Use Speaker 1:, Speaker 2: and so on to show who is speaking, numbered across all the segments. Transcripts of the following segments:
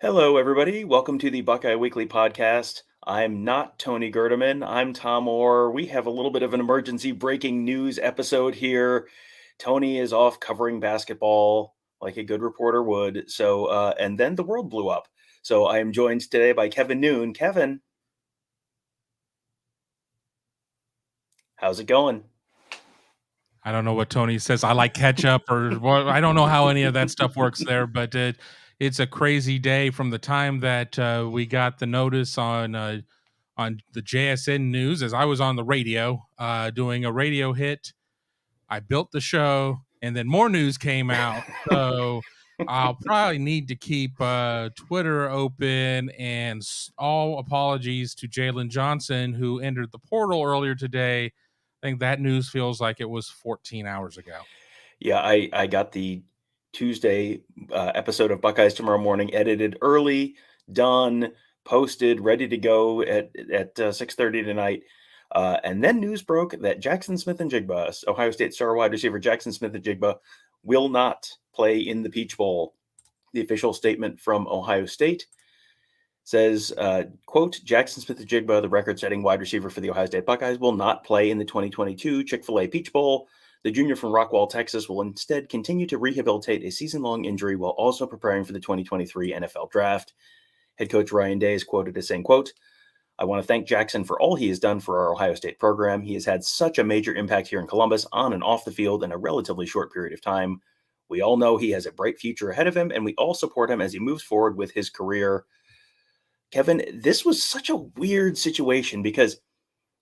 Speaker 1: Hello, everybody. Welcome to the Buckeye Weekly Podcast. I'm not Tony Gerdeman. I'm Tom Orr. We have a little bit of an emergency breaking news episode here. Tony is off covering basketball like a good reporter would. And then the world blew up. So I am joined today by Kevin Noon. Kevin, how's it going?
Speaker 2: I don't know what Tony says. I like ketchup I don't know how any of that stuff works there, but it's a crazy day from the time that we got the notice on the JSN news. As I was on the radio doing a radio hit, I built the show, and then more news came out. So I'll probably need to keep Twitter open, and all apologies to Jalen Johnson, who entered the portal earlier today. I think that news feels like it was 14 hours ago.
Speaker 1: Yeah, I got the Tuesday episode of Buckeyes Tomorrow Morning edited early, done, posted, ready to go at 6:30 tonight. And then news broke that Jaxon Smith-Njigba, Ohio State star wide receiver Jaxon Smith-Njigba, will not play in the Peach Bowl. The official statement from Ohio State says, quote, Jaxon Smith-Njigba, the record-setting wide receiver for the Ohio State Buckeyes, will not play in the 2022 Chick-fil-A Peach Bowl. The junior from Rockwall, Texas, will instead continue to rehabilitate a season-long injury while also preparing for the 2023 NFL Draft. Head coach Ryan Day is quoted as saying, quote, I want to thank Jaxon for all he has done for our Ohio State program. He has had such a major impact here in Columbus on and off the field in a relatively short period of time. We all know he has a bright future ahead of him, and we all support him as he moves forward with his career. Kevin, this was such a weird situation because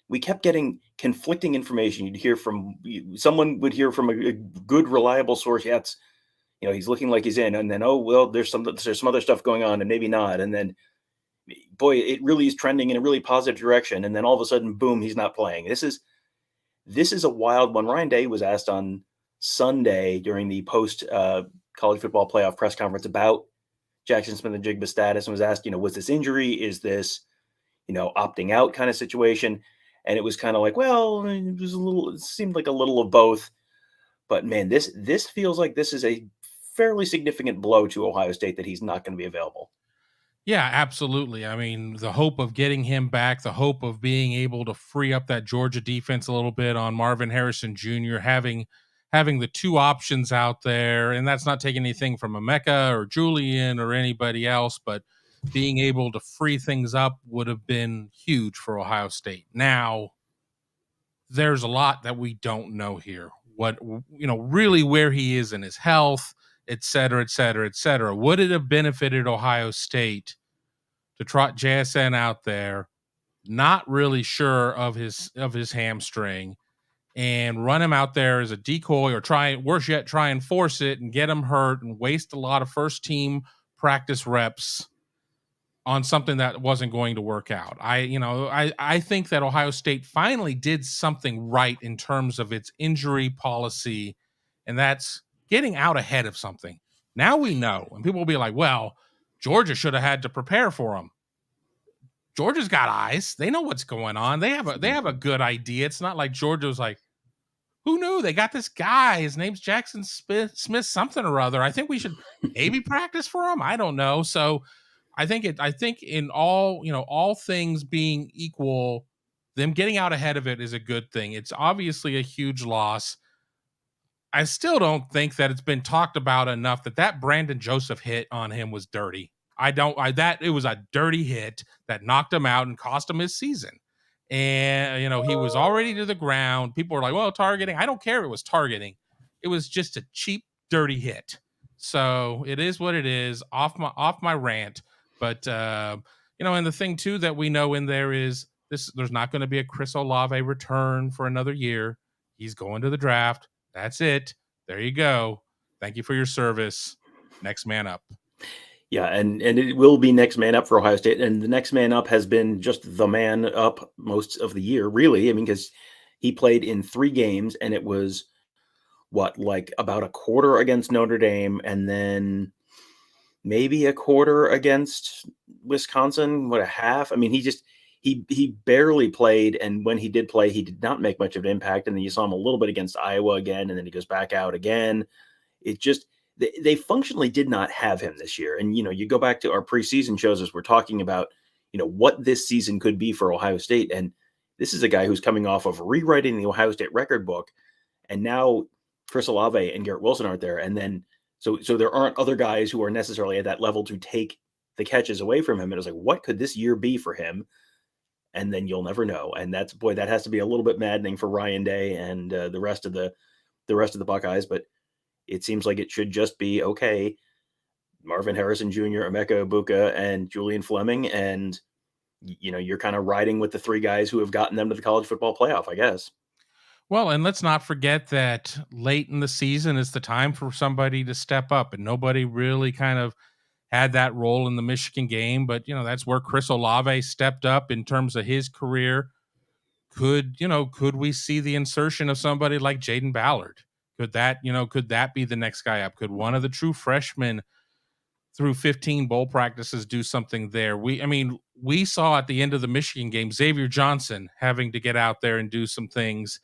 Speaker 1: we kept getting conflicting information. You'd hear from someone would hear from a good, reliable source. Yeah, it's, he's looking like he's in, and then, oh, well, there's some other stuff going on and maybe not. And then, boy, it really is trending in a really positive direction. And then all of a sudden, boom, he's not playing. This is a wild one. Ryan Day was asked on Sunday during the post college football playoff press conference about Jaxon Smith-Njigba's status and was asked, was this injury? Is this, opting out kind of situation? And it was kind of like, well, it seemed like a little of both. But man, this feels like this is a fairly significant blow to Ohio State that he's not going to be available.
Speaker 2: Yeah, absolutely. I mean, the hope of getting him back, the hope of being able to free up that Georgia defense a little bit on Marvin Harrison Jr., having the two options out there, and that's not taking anything from Emeka or Julian or anybody else, but being able to free things up would have been huge for Ohio State. Now, there's a lot that we don't know here. What, really where he is in his health, et cetera, et cetera, et cetera. Would it have benefited Ohio State to trot JSN out there, not really sure of his hamstring, and run him out there as a decoy, or worse yet, try and force it and get him hurt and waste a lot of first team practice reps on something that wasn't going to work out? I think that Ohio State finally did something right in terms of its injury policy, and that's getting out ahead of something. Now we know, and people will be like, well, Georgia should have had to prepare for him. Georgia's got eyes. They know what's going on. They have a good idea. It's not like Georgia was like, who knew? They got this guy. His name's Jaxon Smith something or other. I think we should maybe practice for him. I don't know. So I think in all things being equal, them getting out ahead of it is a good thing. It's obviously a huge loss. I still don't think that it's been talked about enough that Brandon Joseph hit on him was dirty. It was a dirty hit that knocked him out and cost him his season. And, he was already to the ground. People were like, well, targeting. I don't care if it was targeting. It was just a cheap, dirty hit. So it is what it is. Off my rant. But, and the thing, too, that we know in there is there's not going to be a Chris Olave return for another year. He's going to the draft. That's it. There you go. Thank you for your service. Next man up.
Speaker 1: Yeah, and it will be next man up for Ohio State. And the next man up has been just the man up most of the year, really. I mean, because he played in 3 games, and it was, about a quarter against Notre Dame, and then maybe a quarter against Wisconsin, a half? I mean, he barely played, and when he did play, he did not make much of an impact. And then you saw him a little bit against Iowa again, and then he goes back out again. It just they functionally did not have him this year. And, you go back to our preseason shows as we're talking about, what this season could be for Ohio State. And this is a guy who's coming off of rewriting the Ohio State record book. And now Chris Olave and Garrett Wilson aren't there. And then, so there aren't other guys who are necessarily at that level to take the catches away from him. And it was like, what could this year be for him? And then you'll never know. And that has to be a little bit maddening for Ryan Day and the rest of the Buckeyes. But it seems like it should just be okay. Marvin Harrison Jr., Emeka Egbuka, and Julian Fleming, and you're kind of riding with the three guys who have gotten them to the college football playoff, I guess.
Speaker 2: Well, and let's not forget that late in the season is the time for somebody to step up, and nobody really kind of had that role in the Michigan game. But that's where Chris Olave stepped up in terms of his career. Could we see the insertion of somebody like Jaden Ballard? Could that be the next guy up? Could one of the true freshmen through 15 bowl practices do something there? We saw at the end of the Michigan game, Xavier Johnson having to get out there and do some things.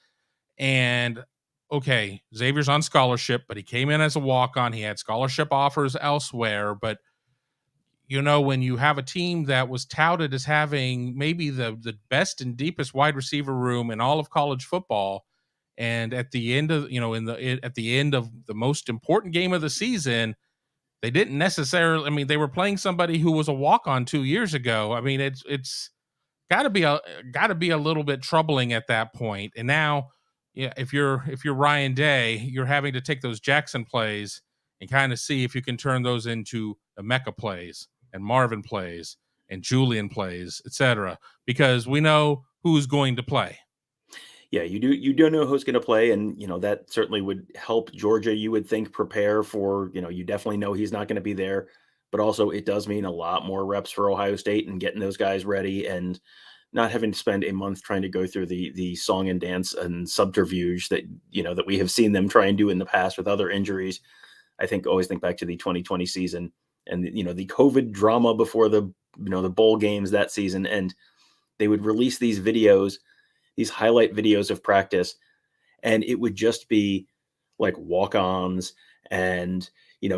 Speaker 2: And okay, Xavier's on scholarship, but he came in as a walk-on. He had scholarship offers elsewhere, but when you have a team that was touted as having maybe the best and deepest wide receiver room in all of college football, and at the end of at the end of the most important game of the season, they didn't necessarily. They were playing somebody who was a walk-on 2 years ago. It's got to be a little bit troubling at that point. And now, yeah, if you're Ryan Day, you're having to take those Jackson plays and kind of see if you can turn those into Emeka plays and Marvin plays and Julian plays, etc. Because we know who's going to play.
Speaker 1: Yeah, you do know who's going to play, and that certainly would help Georgia. You would think prepare for you definitely know he's not going to be there, but also it does mean a lot more reps for Ohio State and getting those guys ready and not having to spend a month trying to go through the song and dance and subterfuge that that we have seen them try and do in the past with other injuries. I always think back to the 2020 season and the COVID drama before the the bowl games that season, and they would release these videos, these highlight videos of practice, and it would just be like walk-ons and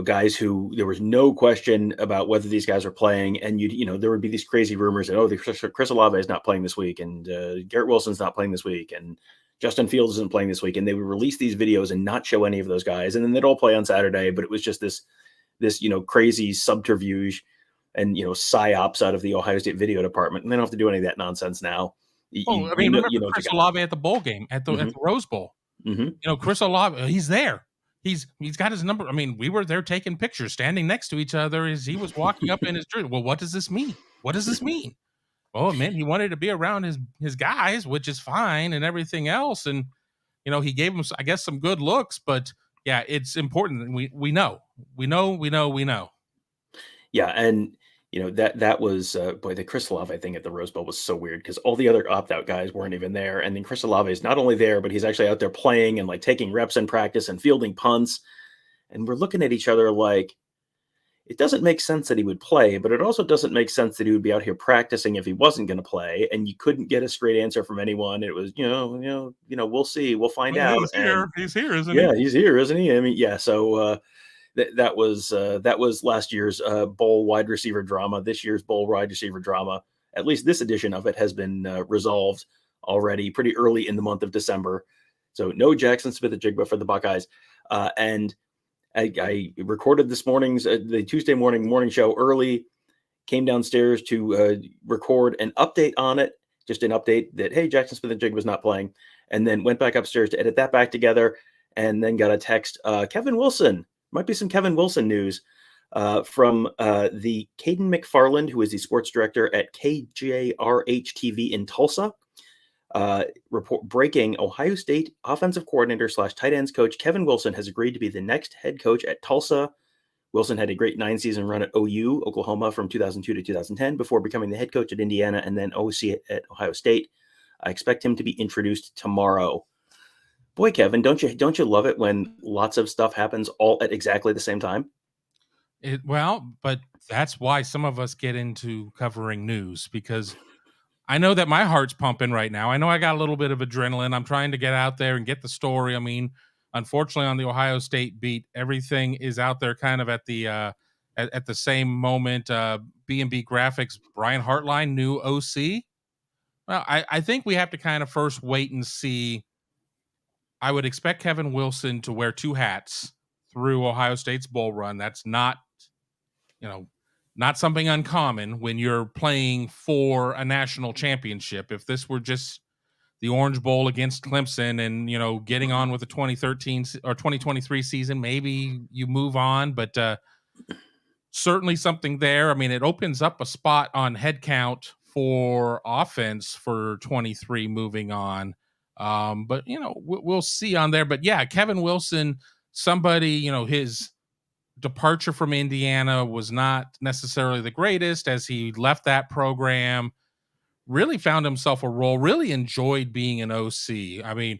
Speaker 1: guys who there was no question about whether these guys are playing, and there would be these crazy rumors that Chris Olave is not playing this week, and Garrett Wilson's not playing this week, and Justin Fields isn't playing this week, and they would release these videos and not show any of those guys, and then they'd all play on Saturday. But it was just this crazy subterfuge and psyops out of the Ohio State video department, and they don't have to do any of that nonsense now.
Speaker 2: Remember Chris Olave at the bowl game at the Rose Bowl.
Speaker 1: Mm-hmm.
Speaker 2: Chris Olave, he's there. He's got his number. We were there taking pictures, standing next to each other as he was walking up in his jersey. Well, what does this mean? What does this mean? Well, it meant he wanted to be around his guys, which is fine, and everything else. And he gave him, I guess, some good looks. But yeah, it's important. We know.
Speaker 1: Yeah, and that was the Chris Olave thing at the Rose Bowl was so weird because all the other opt-out guys weren't even there, and then Chris Olave is not only there, but he's actually out there playing and like taking reps in practice and fielding punts, and we're looking at each other like it doesn't make sense that he would play, but it also doesn't make sense that he would be out here practicing if he wasn't going to play, and you couldn't get a straight answer from anyone. It was we'll see, we'll find out.
Speaker 2: He's here, isn't he?
Speaker 1: Yeah, he's here, isn't he? Yeah, so. That was last year's bowl wide receiver drama. This year's bowl wide receiver drama, at least this edition of it, has been resolved already pretty early in the month of December. So no Jaxon Smith-Njigba for the Buckeyes. And I recorded this morning's the Tuesday morning show early, came downstairs to record an update on it, just an update that, hey, Jaxon Smith-Njigba was not playing, and then went back upstairs to edit that back together, and then got a text, Kevin Wilson. Might be some Kevin Wilson news from the Caden McFarland, who is the sports director at KJRH-TV in Tulsa. Report breaking: Ohio State offensive coordinator / tight ends coach Kevin Wilson has agreed to be the next head coach at Tulsa. Wilson had a great 9-season run at OU, Oklahoma, from 2002 to 2010 before becoming the head coach at Indiana and then OC at Ohio State. I expect him to be introduced tomorrow. Boy, Kevin, don't you love it when lots of stuff happens all at exactly the same time?
Speaker 2: But that's why some of us get into covering news, because I know that my heart's pumping right now. I know I got a little bit of adrenaline. I'm trying to get out there and get the story. unfortunately, on the Ohio State beat, everything is out there kind of at the at the same moment. B&B Graphics, Brian Hartline, new OC. Well, I think we have to kind of first wait and see. I would expect Kevin Wilson to wear two hats through Ohio State's bowl run. That's not, you know, not something uncommon when you're playing for a national championship. If this were just the Orange Bowl against Clemson and, getting on with the 2013 or 2023 season, maybe you move on, but certainly something there. I mean, it opens up a spot on head count for offense for 23 moving on. But we'll see on there. But yeah, Kevin Wilson, somebody, his departure from Indiana was not necessarily the greatest as he left that program, really found himself a role, really enjoyed being an OC. I mean,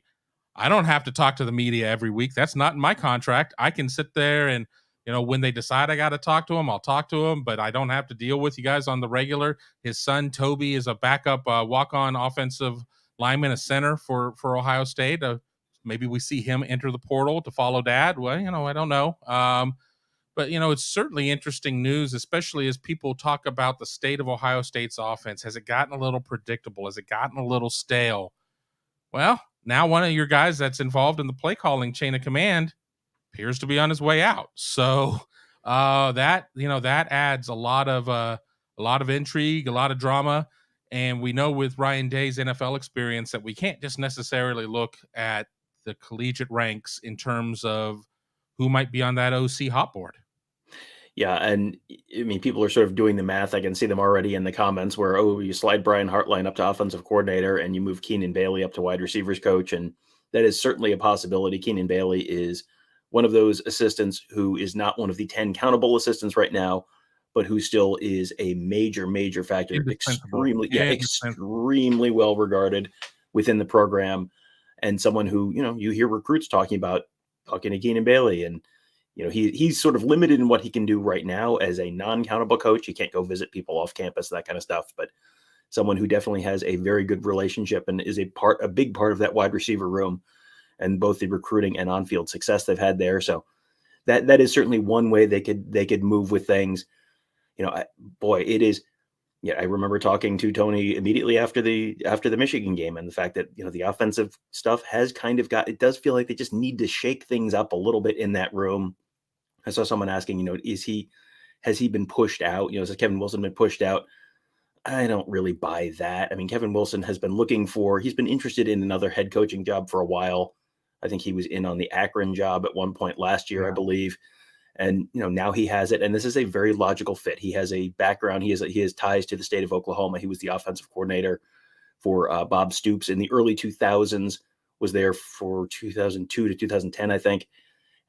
Speaker 2: I don't have to talk to the media every week. That's not in my contract. I can sit there and, when they decide I got to talk to him, I'll talk to him, but I don't have to deal with you guys on the regular. His son, Toby, is a backup walk-on offensive lineman, a center for Ohio State. Maybe we see him enter the portal to follow dad. Well, I don't know. But, it's certainly interesting news, especially as people talk about the state of Ohio State's offense. Has it gotten a little predictable? Has it gotten a little stale? Well, now one of your guys that's involved in the play calling chain of command appears to be on his way out. So that adds a lot of intrigue, a lot of drama. And we know with Ryan Day's NFL experience that we can't just necessarily look at the collegiate ranks in terms of who might be on that OC hot board.
Speaker 1: Yeah, and I mean, people are sort of doing the math. I can see them already in the comments where, you slide Brian Hartline up to offensive coordinator and you move Keenan Bailey up to wide receivers coach. And that is certainly a possibility. Keenan Bailey is one of those assistants who is not one of the 10 countable assistants right now, but who still is a major, major factor, extremely well regarded within the program, and someone who, you hear recruits talking to Keenan Bailey, and he's sort of limited in what he can do right now as a non-countable coach. He can't go visit people off campus, that kind of stuff, but someone who definitely has a very good relationship and is a big part of that wide receiver room and both the recruiting and on-field success they've had there. So that is certainly one way they could move with things. It is. Yeah, I remember talking to Tony immediately after the Michigan game, and the fact that the offensive stuff has kind of it does feel like they just need to shake things up a little bit in that room. I saw someone asking, has he been pushed out? Has Kevin Wilson been pushed out? I don't really buy that. I mean, Kevin Wilson has been he's been interested in another head coaching job for a while. I think he was in on the Akron job at one point last year, I believe. And, now he has it. And this is a very logical fit. He has a background. He has ties to the state of Oklahoma. He was the offensive coordinator for Bob Stoops in the early 2000s, was there for 2002 to 2010, I think.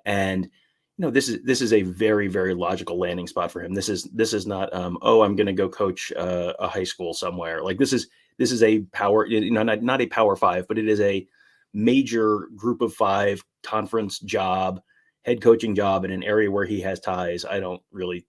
Speaker 1: And, this is a very, very logical landing spot for him. This is not, I'm going to go coach a high school somewhere. Like this is a power, not a Power Five, but it is a major Group of Five conference job, head coaching job in an area where he has ties. I don't really,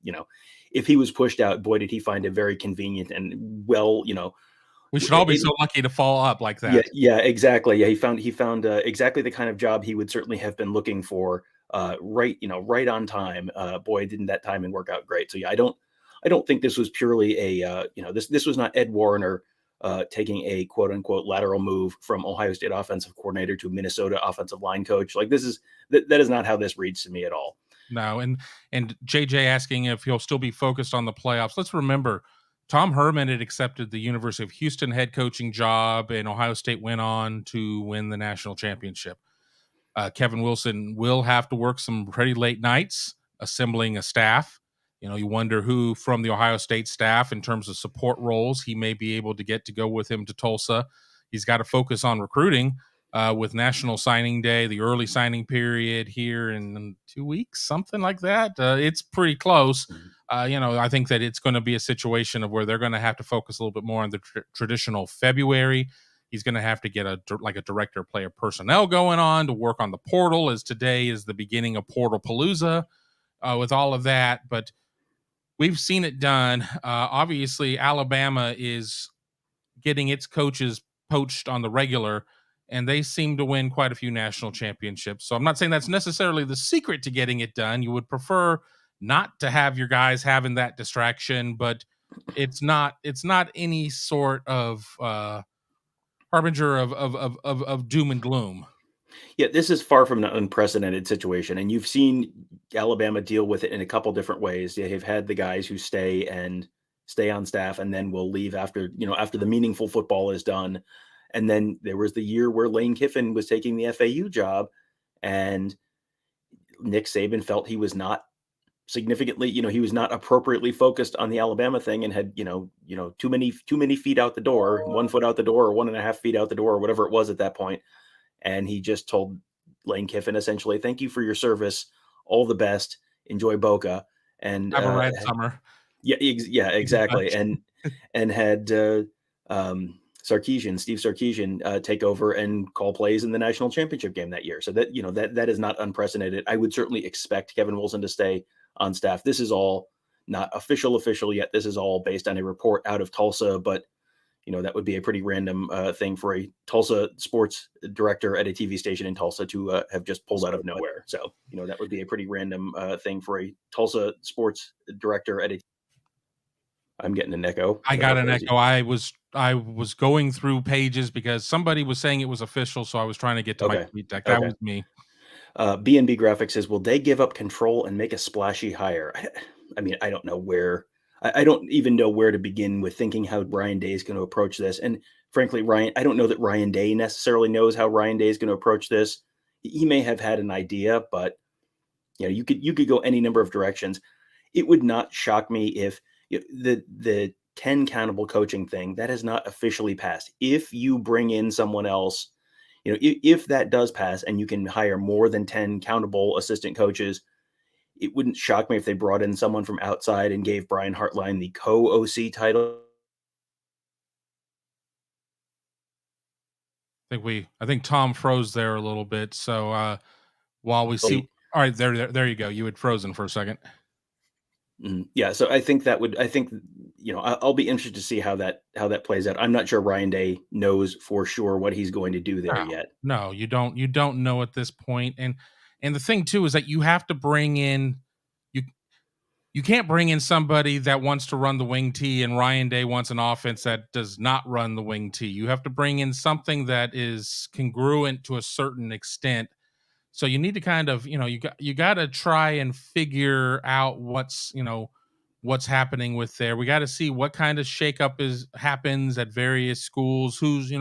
Speaker 1: if he was pushed out, boy, did he find it very convenient and
Speaker 2: we should all be so lucky to fall up like that.
Speaker 1: Yeah, exactly. Yeah. He found exactly the kind of job he would certainly have been looking for, right on time. Boy, didn't that timing work out great. So yeah, I don't think this was purely this was not Ed Warner taking a quote unquote lateral move from Ohio State offensive coordinator to Minnesota offensive line coach. Like that is not how this reads to me at all.
Speaker 2: No. And JJ asking if he'll still be focused on the playoffs. Let's remember Tom Herman had accepted the University of Houston head coaching job, and Ohio State went on to win the national championship. Kevin Wilson will have to work some pretty late nights assembling a staff. You wonder who from the Ohio State staff in terms of support roles he may be able to get to go with him to Tulsa. He's got to focus on recruiting with National Signing Day, the early signing period here in 2 weeks, something like that. It's pretty close. I think that it's going to be a situation of where they're going to have to focus a little bit more on the traditional February. He's going to have to get a director of player personnel going on to work on the portal, as today is the beginning of Portal Palooza with all of that. But we've seen it done. Obviously, Alabama is getting its coaches poached on the regular, and they seem to win quite a few national championships. So I'm not saying that's necessarily the secret to getting it done. You would prefer not to have your guys having that distraction, but it's not any sort of harbinger of doom and gloom.
Speaker 1: Yeah, this is far from an unprecedented situation, and you've seen Alabama deal with it in a couple different ways. They have had the guys who stay on staff and then will leave after the meaningful football is done. And then there was the year where Lane Kiffin was taking the FAU job, and Nick Saban felt he was not significantly, he was not appropriately focused on the Alabama thing, and had, too many feet out the door, 1 foot out the door, or 1.5 feet out the door, or whatever it was at that point. And he just told Lane Kiffin essentially, "Thank you for your service. All the best. Enjoy Boca." And
Speaker 2: Have a red summer.
Speaker 1: Yeah, exactly. And had Steve Sarkisian take over and call plays in the national championship game that year. So that is not unprecedented. I would certainly expect Kevin Wilson to stay on staff. This is all not official yet. This is all based on a report out of Tulsa, but that would be a pretty random thing for a Tulsa sports director at a TV station in Tulsa to have just pulled out of nowhere. So, that would be a pretty random thing for a Tulsa sports director at a. I'm getting an echo.
Speaker 2: I got an echo. I was going through pages because somebody was saying it was official, so I was trying to get to my tweet deck. That was me.
Speaker 1: B&B Graphics says, will they give up control and make a splashy hire? I mean, I don't know where. I don't even know where to begin with thinking how Ryan Day is going to approach this. And frankly, I don't know that Ryan Day necessarily knows how Ryan Day is going to approach this. He may have had an idea, but you could go any number of directions. It would not shock me if the 10 countable coaching thing that has not officially passed. If you bring in someone else, if that does pass and you can hire more than 10 countable assistant coaches, it wouldn't shock me if they brought in someone from outside and gave Brian Hartline the co-OC title.
Speaker 2: I think Tom froze there a little bit. So while we see, all right, there you go. You had frozen for a second.
Speaker 1: Yeah, so I think I'll be interested to see how that plays out. I'm not sure Ryan Day knows for sure what he's going to do there yet.
Speaker 2: No, you don't know at this point. And the thing too is that you have to bring in you can't bring in somebody that wants to run the wing T and Ryan Day wants an offense that does not run the wing T. You have to bring in something that is congruent to a certain extent. So you need to kind of, you got to try and figure out what's happening with there. We got to see what kind of shakeup happens at various schools, who's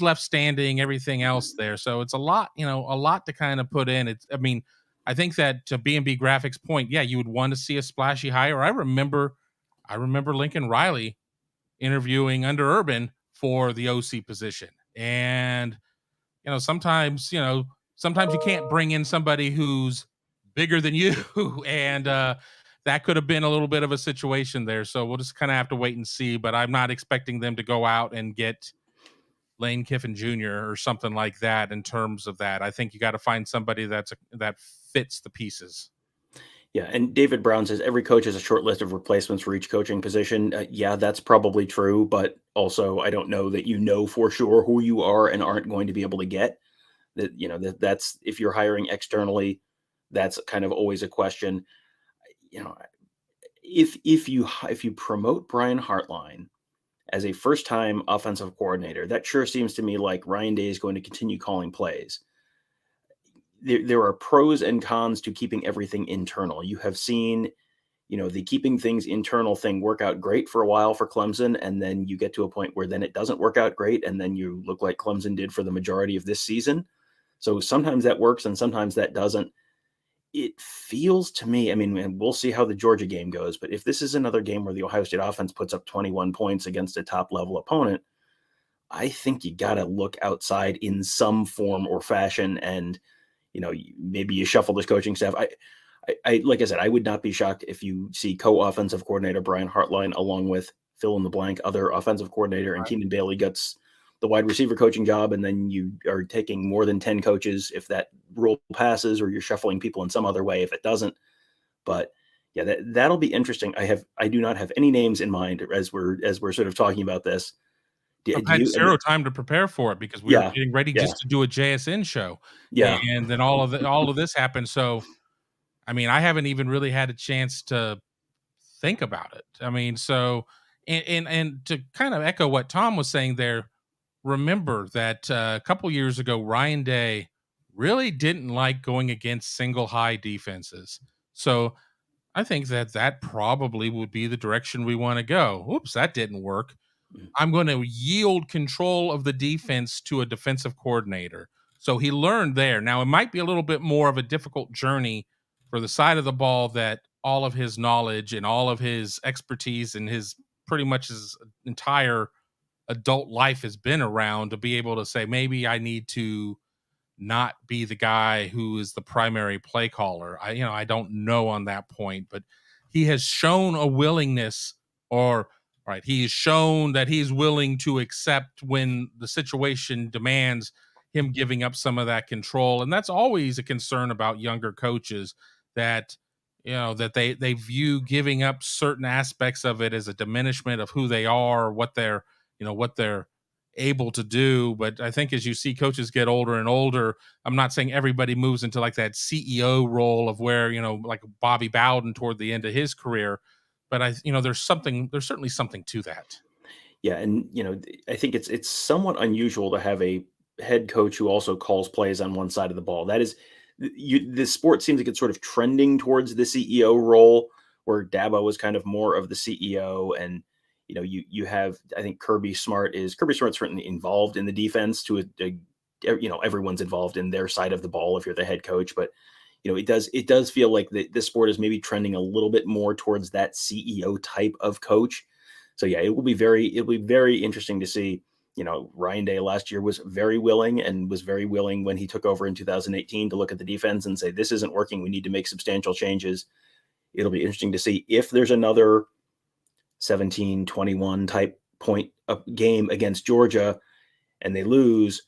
Speaker 2: left standing, everything else there. So it's a lot to kind of put in. I think that to B&B Graphics point, yeah, you would want to see a splashy hire. I remember Lincoln Riley interviewing under Urban for the OC position. And, sometimes you can't bring in somebody who's bigger than you. And that could have been a little bit of a situation there. So we'll just kind of have to wait and see. But I'm not expecting them to go out and get Lane Kiffin Jr. or something like that in terms of that. I think you got to find somebody that fits the pieces.
Speaker 1: Yeah, and David Brown says every coach has a short list of replacements for each coaching position. Yeah, that's probably true, but also I don't know that for sure who you are and aren't going to be able to get. That's if you're hiring externally, that's kind of always a question. If you promote Brian Hartline as a first-time offensive coordinator, that sure seems to me like Ryan Day is going to continue calling plays. There are pros and cons to keeping everything internal. You have seen, the keeping things internal thing work out great for a while for Clemson, and then you get to a point where then it doesn't work out great, and then you look like Clemson did for the majority of this season. So sometimes that works and sometimes that doesn't. It feels to me, and we'll see how the Georgia game goes, but if this is another game where the Ohio State offense puts up 21 points against a top-level opponent, I think you got to look outside in some form or fashion, and maybe you shuffle this coaching staff. I like I said, I would not be shocked if you see co-offensive coordinator Brian Hartline along with fill in the blank other offensive coordinator, and Keenan Bailey gets the wide receiver coaching job, and then you are taking more than 10 coaches if that rule passes, or you're shuffling people in some other way if it doesn't. But yeah, that'll be interesting. I do not have any names in mind as we're sort of talking about this. Do,
Speaker 2: I've
Speaker 1: do
Speaker 2: had
Speaker 1: you? I mean,
Speaker 2: 0 time to prepare for it because we were
Speaker 1: yeah,
Speaker 2: getting ready
Speaker 1: yeah,
Speaker 2: just to do a JSN show,
Speaker 1: yeah.
Speaker 2: and then all of this happened, so, I mean, I haven't even really had a chance to think about it. I mean, so and to kind of echo what Tom was saying there, remember that a couple years ago, Ryan Day really didn't like going against single high defenses. So I think that that probably would be the direction we want to go. Oops, that didn't work.
Speaker 1: Mm.
Speaker 2: I'm going to yield control of the defense to a defensive coordinator. So he learned there. Now, it might be a little bit more of a difficult journey for the side of the ball that all of his knowledge and all of his expertise and his pretty much his entire adult life has been around, to be able to say, maybe I need to not be the guy who is the primary play caller. I don't know on that point, but he has shown a willingness, or right, he's shown that he's willing to accept when the situation demands him giving up some of that control. And that's always a concern about younger coaches, that that they view giving up certain aspects of it as a diminishment of who they are, what they're able to do. But I think as you see coaches get older and older, I'm not saying everybody moves into like that CEO role of where, like Bobby Bowden toward the end of his career. But there's certainly something to that.
Speaker 1: Yeah, and I think it's somewhat unusual to have a head coach who also calls plays on one side of the ball. That is, the sport seems like it's sort of trending towards the CEO role, where Dabo was kind of more of the CEO, and you have, I think Kirby Smart's certainly involved in the defense to everyone's involved in their side of the ball if you're the head coach, but it does feel like the sport is maybe trending a little bit more towards that CEO type of coach. So yeah, it'll be very interesting to see. Ryan Day last year was very willing when he took over in 2018 to look at the defense and say, this isn't working. We need to make substantial changes. It'll be interesting to see if there's another 17-21 type point up game against Georgia and they lose.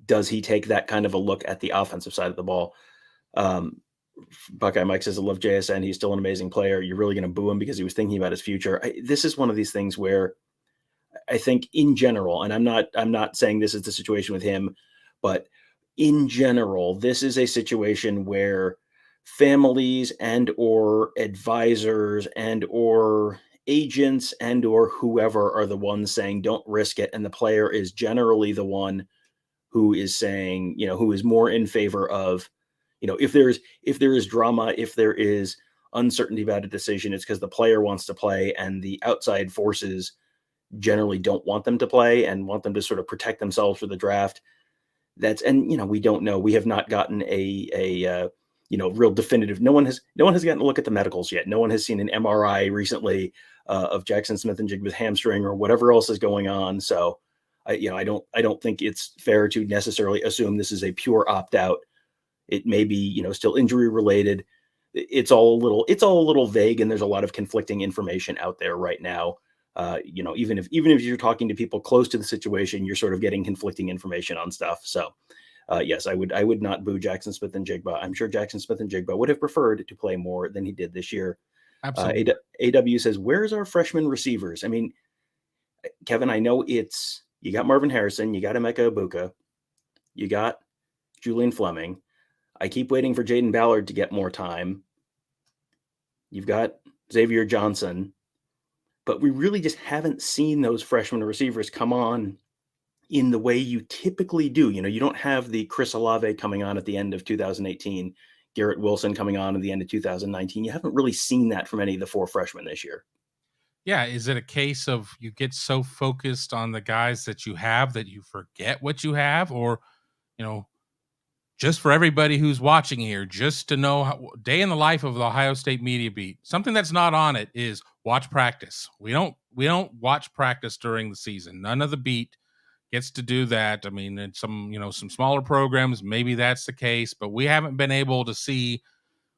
Speaker 1: Does he take that kind of a look at the offensive side of the ball? Buckeye Mike says, I love JSN. He's still an amazing player. You're really going to boo him because he was thinking about his future. This is one of these things where I think in general, and I'm not saying this is the situation with him, but in general, this is a situation where families and or advisors and or agents and or whoever are the ones saying don't risk it, and the player is generally the one who is saying, who is more in favor of, if there is drama, if there is uncertainty about a decision, it's because the player wants to play and the outside forces generally don't want them to play and want them to sort of protect themselves for the draft. We don't know. We have not gotten a real definitive. No one has gotten a look at the medicals yet. No one has seen an MRI recently of Jaxon Smith-Njigba's hamstring or whatever else is going on. So I don't think it's fair to necessarily assume this is a pure opt out. It may be, still injury related. It's all a little vague, and there's a lot of conflicting information out there right now. Even if you're talking to people close to the situation, you're sort of getting conflicting information on stuff. So, yes, I would not boo Jaxon Smith-Njigba. I'm sure Jaxon Smith-Njigba would have preferred to play more than he did this year.
Speaker 2: Absolutely.
Speaker 1: AW says, where's our freshman receivers? I mean, Kevin, I know you got Marvin Harrison, you got Emeka Ibuka, you got Julian Fleming. I keep waiting for Jaden Ballard to get more time. You've got Xavier Johnson, but we really just haven't seen those freshman receivers come on in the way you typically do. You don't have the Chris Olave coming on at the end of 2018, Garrett Wilson coming on at the end of 2019. You haven't really seen that from any of the four freshmen this year.
Speaker 2: Yeah. Is it a case of you get so focused on the guys that you have that you forget what you have? Or, just for everybody who's watching here, just to know day in the life of the Ohio State media beat, something that's not on it is watch practice. We don't watch practice during the season. None of the beat gets to do that. I mean, in some smaller programs, maybe that's the case, but we haven't been able to see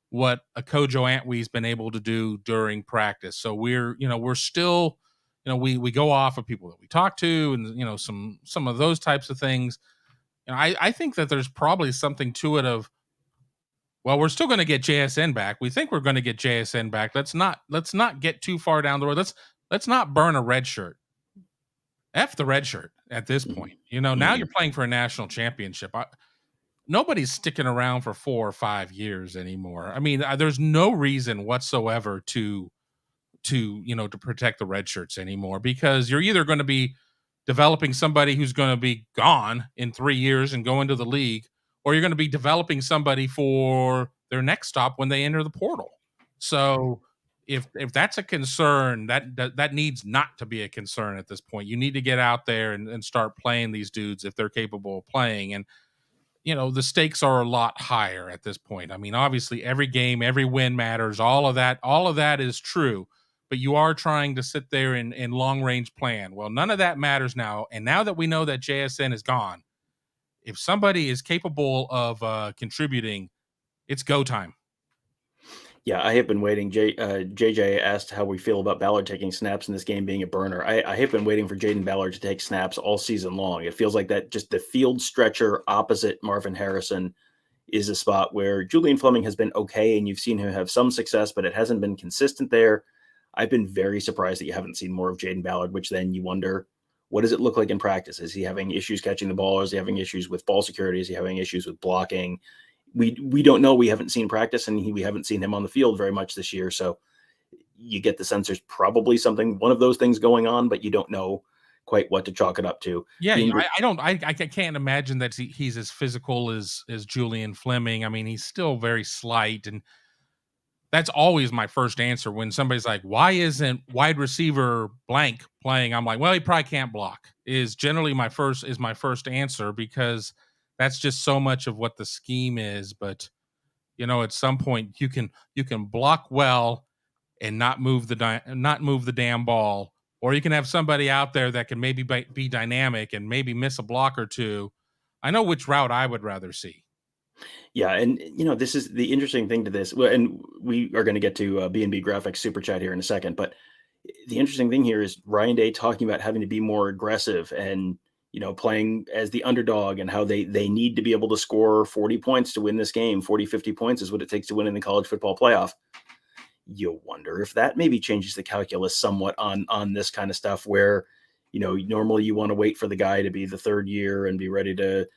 Speaker 2: what a Kojo Antwee's been able to do during practice. So we're still, we go off of people that we talk to and, some of those types of things. I think that there's probably something to it of, well, we're still going to get JSN back. We think we're going to get JSN back. Let's not get too far down the road. Let's not burn a red shirt. F the red shirt. at this
Speaker 1: Mhm.
Speaker 2: point. Now
Speaker 1: Mhm.
Speaker 2: you're playing for a national championship. Nobody's sticking around for 4 or 5 years anymore. I mean, there's no reason whatsoever to protect the red shirts anymore, because you're either going to be developing somebody who's going to be gone in 3 years and go into the league, or you're going to be developing somebody for their next stop when they enter the portal. So if that's a concern, that needs not to be a concern at this point. You need to get out there and start playing these dudes if they're capable of playing. And the stakes are a lot higher at this point. I mean, obviously every game, every win matters. All of that is true, but you are trying to sit there and long range plan. Well, none of that matters now. And now that we know that JSN is gone, if somebody is capable of contributing, it's go time.
Speaker 1: Yeah, I have been waiting. JJ asked how we feel about Ballard taking snaps in this game being a burner. I have been waiting for Jaden Ballard to take snaps all season long. It feels like that just the field stretcher opposite Marvin Harrison is a spot where Julian Fleming has been okay, and you've seen him have some success, but it hasn't been consistent there. I've been very surprised that you haven't seen more of Jaden Ballard, which then you wonder, what does it look like in practice? Is he having issues catching the ball? Is he having issues with ball security? Is he having issues with blocking? We don't know. We haven't seen practice, and we haven't seen him on the field very much this year. So you get the sense there's probably one of those things going on, but you don't know quite what to chalk it up to.
Speaker 2: Yeah,
Speaker 1: Being
Speaker 2: I can't imagine that he's as physical as Julian Fleming. I mean, he's still very slight, and that's always my first answer when somebody's like, "Why isn't wide receiver blank playing?" I'm like, "Well, he probably can't block." Is generally my first answer, because that's just so much of what the scheme is. But at some point you can block well and not move the damn ball, or you can have somebody out there that can maybe be dynamic and maybe miss a block or two. I know which route I would rather see.
Speaker 1: Yeah, and this is the interesting thing to this. Well, and we are going to get to B&B Graphics super chat here in a second, but the interesting thing here is Ryan Day talking about having to be more aggressive and playing as the underdog, and how they need to be able to score 40 points to win this game. 40, 50 points is what it takes to win in the college football playoff. You'll wonder if that maybe changes the calculus somewhat on this kind of stuff, where normally you want to wait for the guy to be the third year and be ready to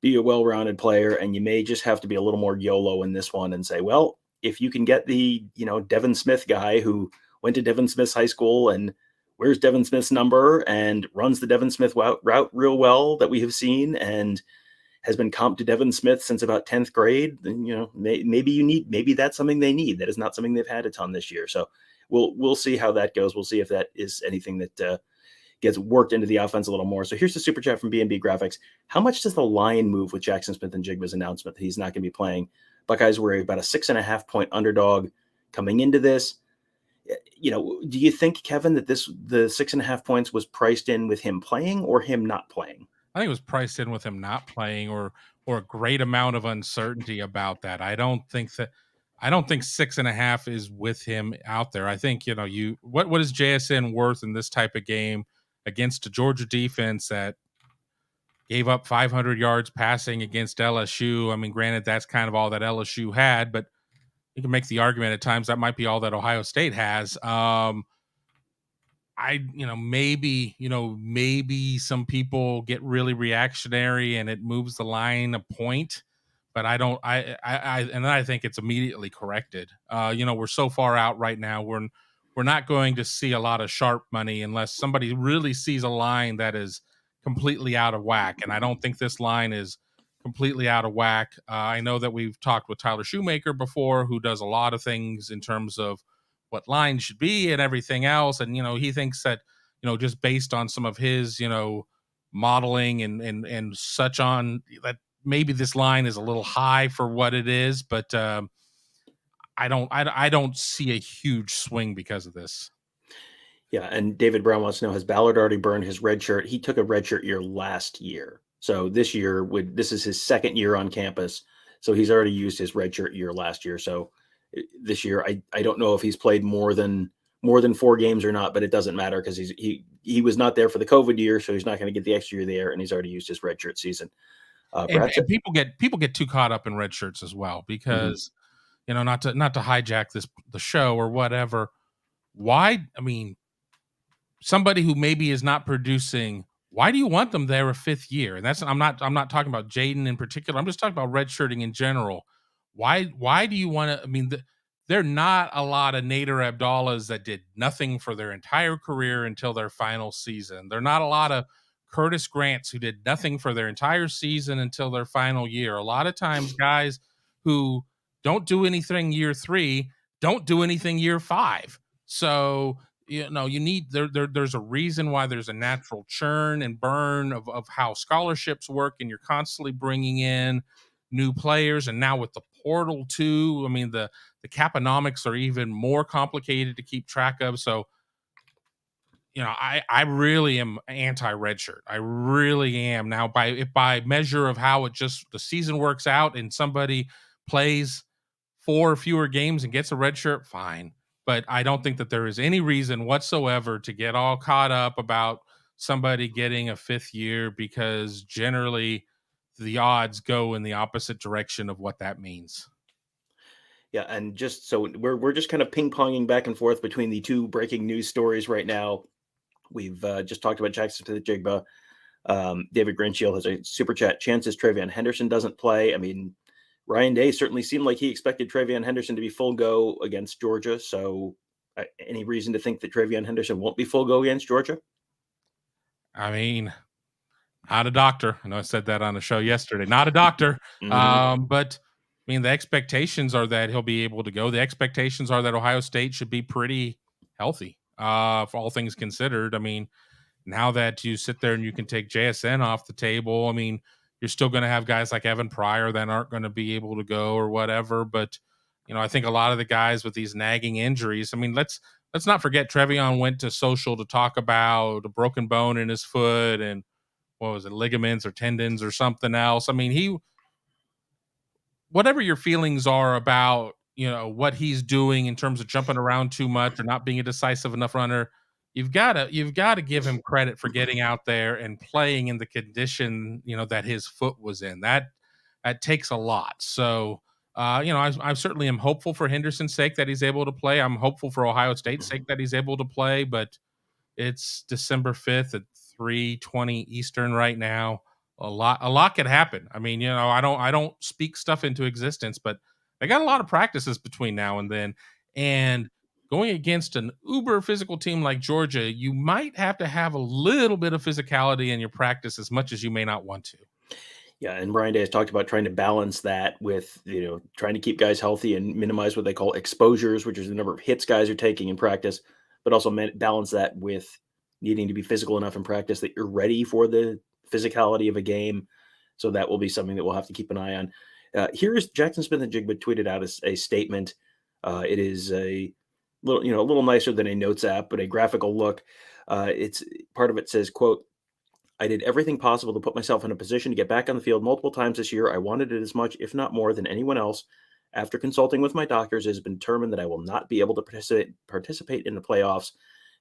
Speaker 1: be a well-rounded player, and you may just have to be a little more YOLO in this one and say, well, if you can get the Devin Smith guy who went to Devin Smith's high school and wears Devin Smith's number and runs the Devin Smith route real well that we have seen, and has been comped to Devin Smith since about 10th grade, then maybe that's something they need. That is not something they've had a ton this year. So we'll see how that goes. We'll see if that is anything that gets worked into the offense a little more. So here's the super chat from B&B Graphics. How much does the line move with Jaxon Smith-Njigba's announcement that he's not going to be playing? Buckeyes were about a 6.5-point underdog coming into this. Do you think, Kevin, that the 6.5 points was priced in with him playing or him not playing?
Speaker 2: I think it was priced in with him not playing, or a great amount of uncertainty about that. I don't think 6.5 is with him out there. I think what is JSN worth in this type of game against a Georgia defense that gave up 500 yards passing against LSU? I mean, granted, that's kind of all that LSU had, but you can make the argument at times that might be all that Ohio State has. Maybe some people get really reactionary and it moves the line a point, but I don't. I think it's immediately corrected. We're so far out right now. We're not going to see a lot of sharp money unless somebody really sees a line that is completely out of whack. And I don't think this line is completely out of whack. I know that we've talked with Tyler Shoemaker before, who does a lot of things in terms of what line should be and everything else. And, he thinks that, just based on some of his, modeling and such on, that maybe this line is a little high for what it is, but I don't see a huge swing because of this.
Speaker 1: Yeah, and David Brown wants to know, has Ballard already burned his red shirt? He took a red shirt year last year. So this year, this is his second year on campus. So he's already used his red shirt year last year. So this year, I don't know if he's played more than 4 games or not, but it doesn't matter because he was not there for the COVID year, so he's not going to get the extra year there, and he's already used his red shirt season.
Speaker 2: And people get too caught up in red shirts as well, because not to hijack the show or whatever. Why? I mean, somebody who maybe is not producing why do you want them there a fifth year? And I'm not talking about Jaden in particular. I'm just talking about redshirting in general. Why do you want to? I mean, there are not a lot of Nader Abdallahs that did nothing for their entire career until their final season. There are not a lot of Curtis Grants who did nothing for their entire season until their final year. A lot of times, guys who don't do anything year 3 don't do anything year 5. So you need there's a reason why there's a natural churn and burn of how scholarships work, and you're constantly bringing in new players. And now with the portal too, I mean, the caponomics are even more complicated to keep track of. So I really am anti redshirt. I really am. Now by measure of how the season works out and somebody plays 4 fewer games and gets a red shirt, fine. But I don't think that there is any reason whatsoever to get all caught up about somebody getting a 5th year, because generally the odds go in the opposite direction of what that means.
Speaker 1: Yeah, and just so we're just kind of ping-ponging back and forth between the 2 breaking news stories right now. We've just talked about Jaxon Smith-Njigba. David Grinshield has a super chat. Chances TreVeyon Henderson doesn't play. I mean, Ryan Day certainly seemed like he expected TreVeyon Henderson to be full go against Georgia. So any reason to think that TreVeyon Henderson won't be full go against Georgia?
Speaker 2: I mean, not a doctor. I know I said that on the show yesterday. Not a doctor. But I mean, the expectations are that he'll be able to go. The expectations are that Ohio State should be pretty healthy, for all things considered. I mean, now that you sit there and you can take JSN off the table, I mean, you're still going to have guys like Evan Pryor that aren't going to be able to go or whatever. But, I think a lot of the guys with these nagging injuries, I mean, let's not forget TreVeyon went to social to talk about a broken bone in his foot and what was it, ligaments or tendons or something else. I mean, whatever your feelings are about, what he's doing in terms of jumping around too much or not being a decisive enough runner, you've got to give him credit for getting out there and playing in the condition, that his foot was in. That takes a lot. So, I certainly am hopeful for Henderson's sake that he's able to play. I'm hopeful for Ohio State's sake that he's able to play, but it's December 5th at 3:20 Eastern right now. A lot could happen. I mean, I don't speak stuff into existence, but they got a lot of practices between now and then. And going against an uber physical team like Georgia, you might have to have a little bit of physicality in your practice as much as you may not want to.
Speaker 1: Yeah, and Ryan Day has talked about trying to balance that with, trying to keep guys healthy and minimize what they call exposures, which is the number of hits guys are taking in practice, but also balance that with needing to be physical enough in practice that you're ready for the physicality of a game. So that will be something that we'll have to keep an eye on. Here is Jaxon Smith-Njigba tweeted out a statement. It is a little nicer than a notes app, but a graphical look. It's part of it says, quote, "I did everything possible to put myself in a position to get back on the field multiple times this year. I wanted it as much, if not more, than anyone else. After consulting with my doctors, it has been determined that I will not be able to participate in the playoffs.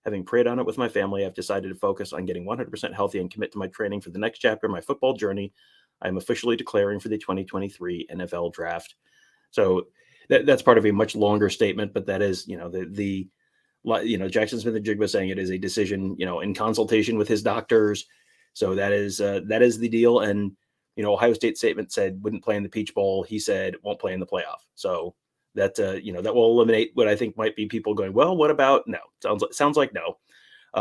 Speaker 1: Having prayed on it with my family, I've decided to focus on getting 100% healthy and commit to my training for the next chapter of my football journey. I am officially declaring for the 2023 NFL Draft." So that's part of a much longer statement, but that is, Jaxon Smith-Njigba saying it is a decision, in consultation with his doctors. So that is the deal. And, Ohio State statement said wouldn't play in the Peach Bowl. He said won't play in the playoff. So that, that will eliminate what I think might be people going, well, what about no? Sounds like no.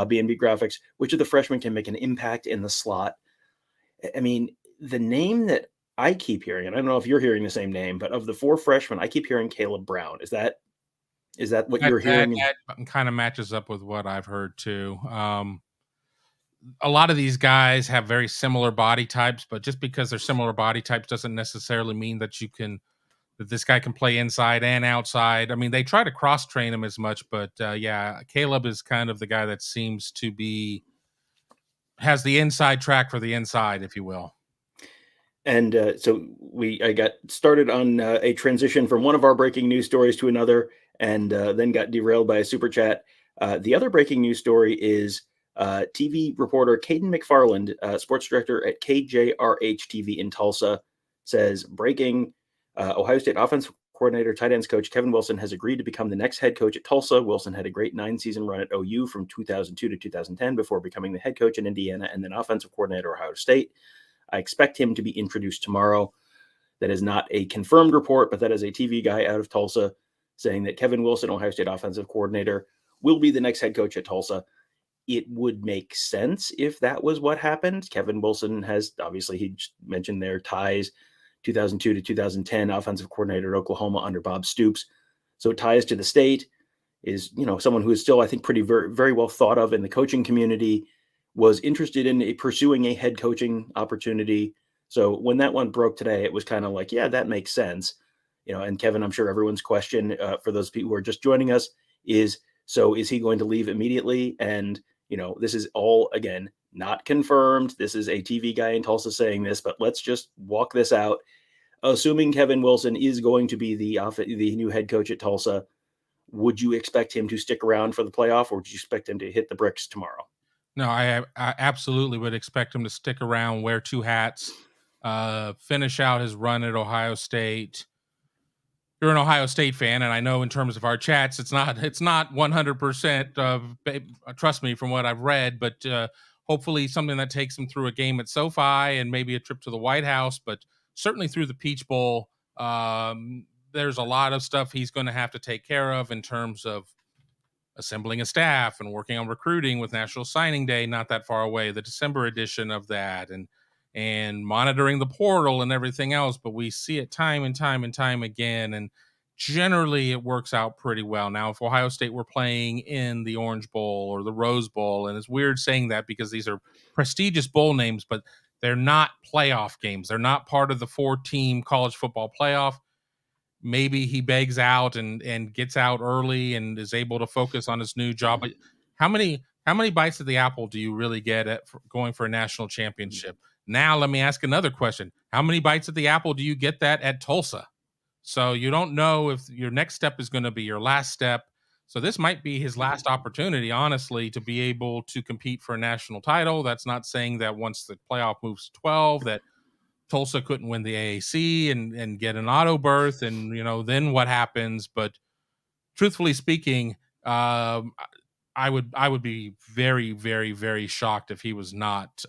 Speaker 1: B&B Graphics, which of the freshmen can make an impact in the slot? I mean, the name that I keep hearing, and I don't know if you're hearing the same name, but of the 4 freshmen, I keep hearing Caleb Brown. Is that what you're hearing?
Speaker 2: That kind of matches up with what I've heard too. A lot of these guys have very similar body types, but just because they're similar body types doesn't necessarily mean that this guy can play inside and outside. I mean, they try to cross train him as much, but Caleb is kind of the guy that seems to has the inside track for the inside, if you will.
Speaker 1: And so I got started on a transition from one of our breaking news stories to another, and then got derailed by a super chat. The other breaking news story is TV reporter Caden McFarland, sports director at KJRH TV in Tulsa, says breaking: Ohio State offensive coordinator, tight ends coach Kevin Wilson has agreed to become the next head coach at Tulsa. Wilson had a great 9-season run at OU from 2002 to 2010 before becoming the head coach in Indiana and then offensive coordinator at Ohio State. I expect him to be introduced tomorrow. That is not a confirmed report, but that is a TV guy out of Tulsa saying that Kevin Wilson, Ohio State offensive coordinator, will be the next head coach at Tulsa. It would make sense if that was what happened. Kevin Wilson has, obviously, he mentioned their ties, 2002 to 2010, offensive coordinator at Oklahoma under Bob Stoops. So ties to the state, is, someone who is still, I think, very, very well thought of in the coaching community, was interested in pursuing a head coaching opportunity. So when that one broke today, it was kind of like, yeah, that makes sense. And Kevin, I'm sure everyone's question for those people who are just joining us is, so is he going to leave immediately? And, this is all, again, not confirmed. This is a TV guy in Tulsa saying this, but let's just walk this out. Assuming Kevin Wilson is going to be the new head coach at Tulsa, would you expect him to stick around for the playoff, or would you expect him to hit the bricks tomorrow?
Speaker 2: No, I absolutely would expect him to stick around, wear two hats, finish out his run at Ohio State. You're an Ohio State fan, and I know in terms of our chats, it's not 100% of, trust me, from what I've read, but hopefully something that takes him through a game at SoFi and maybe a trip to the White House, but certainly through the Peach Bowl. There's a lot of stuff he's going to have to take care of in terms of assembling a staff and working on recruiting with National Signing Day not that far away, the December edition of that, and monitoring the portal and everything else. But we see it time and time and time again, and generally it works out pretty well. Now, if Ohio State were playing in the Orange Bowl or the Rose Bowl, and it's weird saying that because these are prestigious bowl names, but they're not playoff games. They're not part of the 4-team college football playoff. Maybe he begs out and gets out early and is able to focus on his new job. But how many bites of the apple do you really get at going for a national championship? Now, let me ask another question. How many bites of the apple do you get that at Tulsa? So you don't know if your next step is going to be your last step. So this might be his last opportunity, honestly, to be able to compete for a national title. That's not saying that once the playoff moves to 12, that Tulsa couldn't win the AAC and get an auto berth, and then what happens? But truthfully speaking, I would be very, very, very shocked if he was not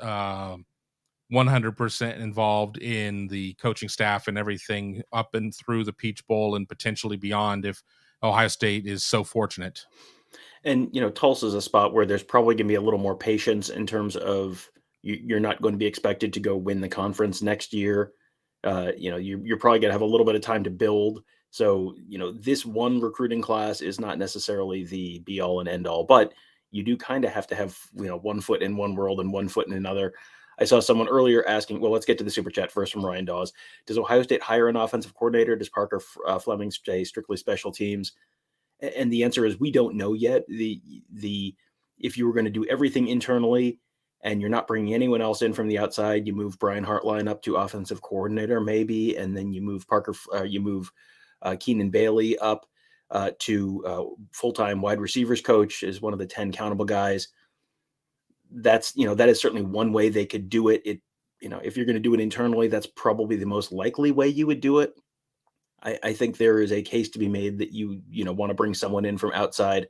Speaker 2: 100% involved in the coaching staff and everything up and through the Peach Bowl and potentially beyond if Ohio State is so fortunate.
Speaker 1: And, Tulsa is a spot where there's probably going to be a little more patience in terms of you're not going to be expected to go win the conference next year. You're probably going to have a little bit of time to build. So, this one recruiting class is not necessarily the be all and end all, but you do kind of have to have, 1 foot in one world and 1 foot in another. I saw someone earlier asking, well, let's get to the super chat first from Ryan Dawes. Does Ohio State hire an offensive coordinator? Does Parker Fleming stay strictly special teams? And the answer is we don't know yet. If you were going to do everything internally and you're not bringing anyone else in from the outside, you move Brian Hartline up to offensive coordinator maybe, and then you move Keenan Bailey up to full-time wide receivers coach as one of the 10 countable guys. That is certainly one way they could do it. If you're going to do it internally, that's probably the most likely way you would do it. I think there is a case to be made that you want to bring someone in from outside.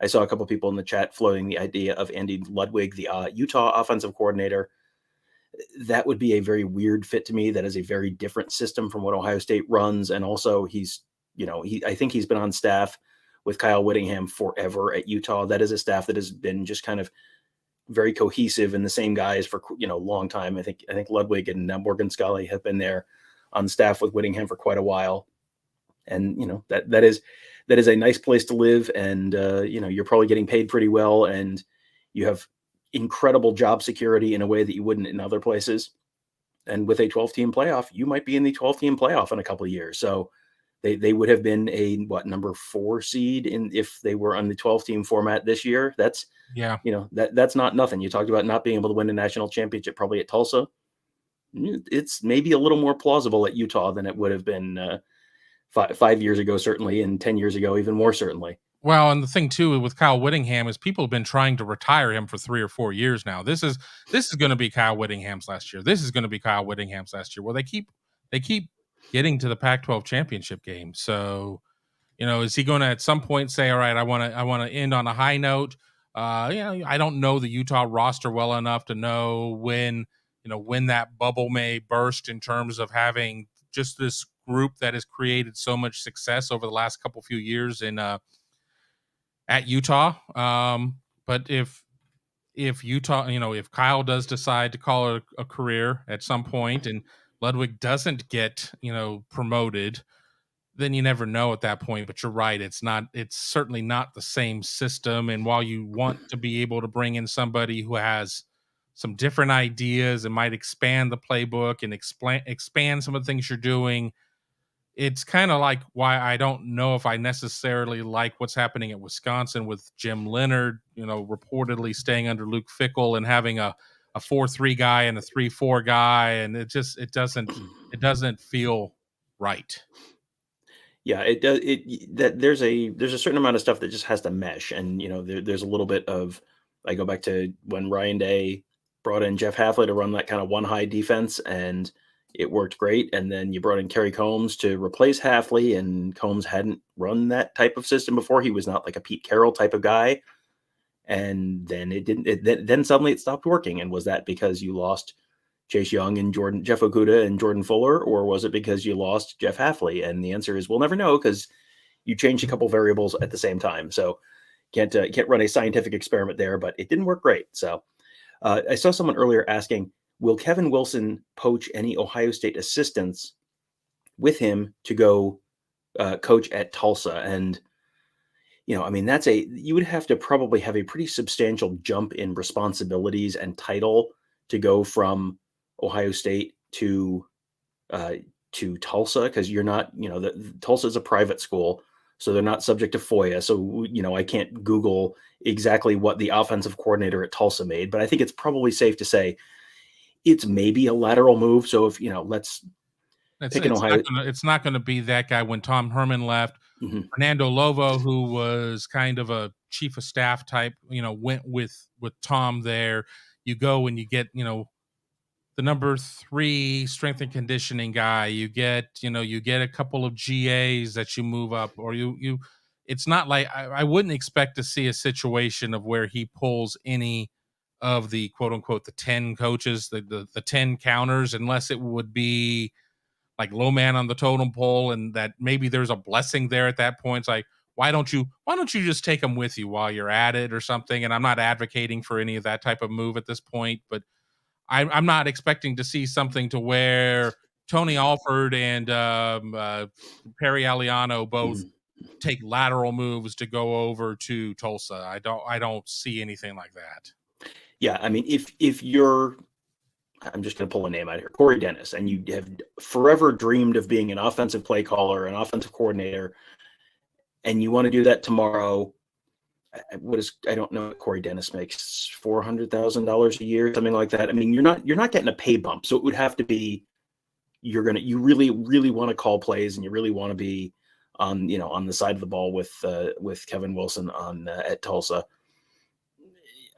Speaker 1: I saw a couple of people in the chat floating the idea of Andy Ludwig, the Utah offensive coordinator. That would be a very weird fit to me. That is a very different system from what Ohio State runs. And also I think he's been on staff with Kyle Whittingham forever at Utah. That is a staff that has been just kind of very cohesive and the same guys for, a long time. I think Ludwig and Morgan Scully have been there on staff with Whittingham for quite a while. And, that is a nice place to live. And, you're probably getting paid pretty well, and you have incredible job security in a way that you wouldn't in other places. And with a 12-team playoff, you might be in the 12-team playoff in a couple of years. So they would have been a number 4 seed if they were on the 12-team format this year. That's that's not nothing. You talked about not being able to win a national championship probably at Tulsa. It's maybe a little more plausible at Utah than it would have been 5 years ago, certainly, and 10 years ago, even more certainly.
Speaker 2: Well, and the thing too with Kyle Whittingham is people have been trying to retire him for 3 or 4 years now. This is going to be Kyle Whittingham's last year. This is going to be Kyle Whittingham's last year. Well, they keep getting to the Pac-12 championship game. So, is he going to at some point say, all right, I want to end on a high note? I don't know the Utah roster well enough to know when that bubble may burst in terms of having just this group that has created so much success over the last few years at Utah. But if Utah, if Kyle does decide to call it a career at some point and Ludwig doesn't get, promoted, then you never know at that point. But you're right. It's certainly not the same system. And while you want to be able to bring in somebody who has some different ideas and might expand the playbook and expand some of the things you're doing, it's kind of like why I don't know if I necessarily like what's happening at Wisconsin with Jim Leonard, reportedly staying under Luke Fickell and having a 4-3 guy and a 3-4 guy. And it doesn't feel right.
Speaker 1: Yeah, it does. There's a certain amount of stuff that just has to mesh. And, there's a little bit of, I go back to when Ryan Day brought in Jeff Hafley to run that kind of one high defense, and it worked great. And then you brought in Kerry Combs to replace Hafley, and Combs hadn't run that type of system before. He was not like a Pete Carroll type of guy. And then then suddenly it stopped working. And was that because you lost Chase Young and Jeff Okudah and Jordan Fuller, or was it because you lost Jeff Hafley? And the answer is we'll never know, because you changed a couple variables at the same time. So can't run a scientific experiment there, but it didn't work great. So I saw someone earlier asking, will Kevin Wilson poach any Ohio State assistants with him to go coach at Tulsa? And, you would have to probably have a pretty substantial jump in responsibilities and title to go from Ohio State to Tulsa, because you're not, Tulsa is a private school, so they're not subject to FOIA. So, I can't Google exactly what the offensive coordinator at Tulsa made, but I think it's probably safe to say it's maybe a lateral move. So if, let's pick an Ohio.
Speaker 2: It's not going to be that guy. When Tom Herman left, Fernando Lovo, who was kind of a chief of staff type, went with Tom there. You go and you get, the number 3 strength and conditioning guy. You get a couple of GAs that you move up, or it's not like I wouldn't expect to see a situation of where he pulls any of the quote unquote the 10 coaches, the 10 counters, unless it would be like low man on the totem pole, and that maybe there's a blessing there at that point. It's like, why don't you just take them with you while you're at it or something? And I'm not advocating for any of that type of move at this point, but I'm not expecting to see something to where Tony Alford and Perry Aliano both take lateral moves to go over to Tulsa. I don't see anything like that.
Speaker 1: Yeah, I mean, if you're, I'm just going to pull a name out here, Corey Dennis, and you have forever dreamed of being an offensive play caller, an offensive coordinator, and you want to do that tomorrow. I don't know, Corey Dennis makes $400,000 a year, something like that. I mean, you're not getting a pay bump. So it would have to be, you really, really want to call plays, and you really want to be on the side of the ball with Kevin Wilson at Tulsa.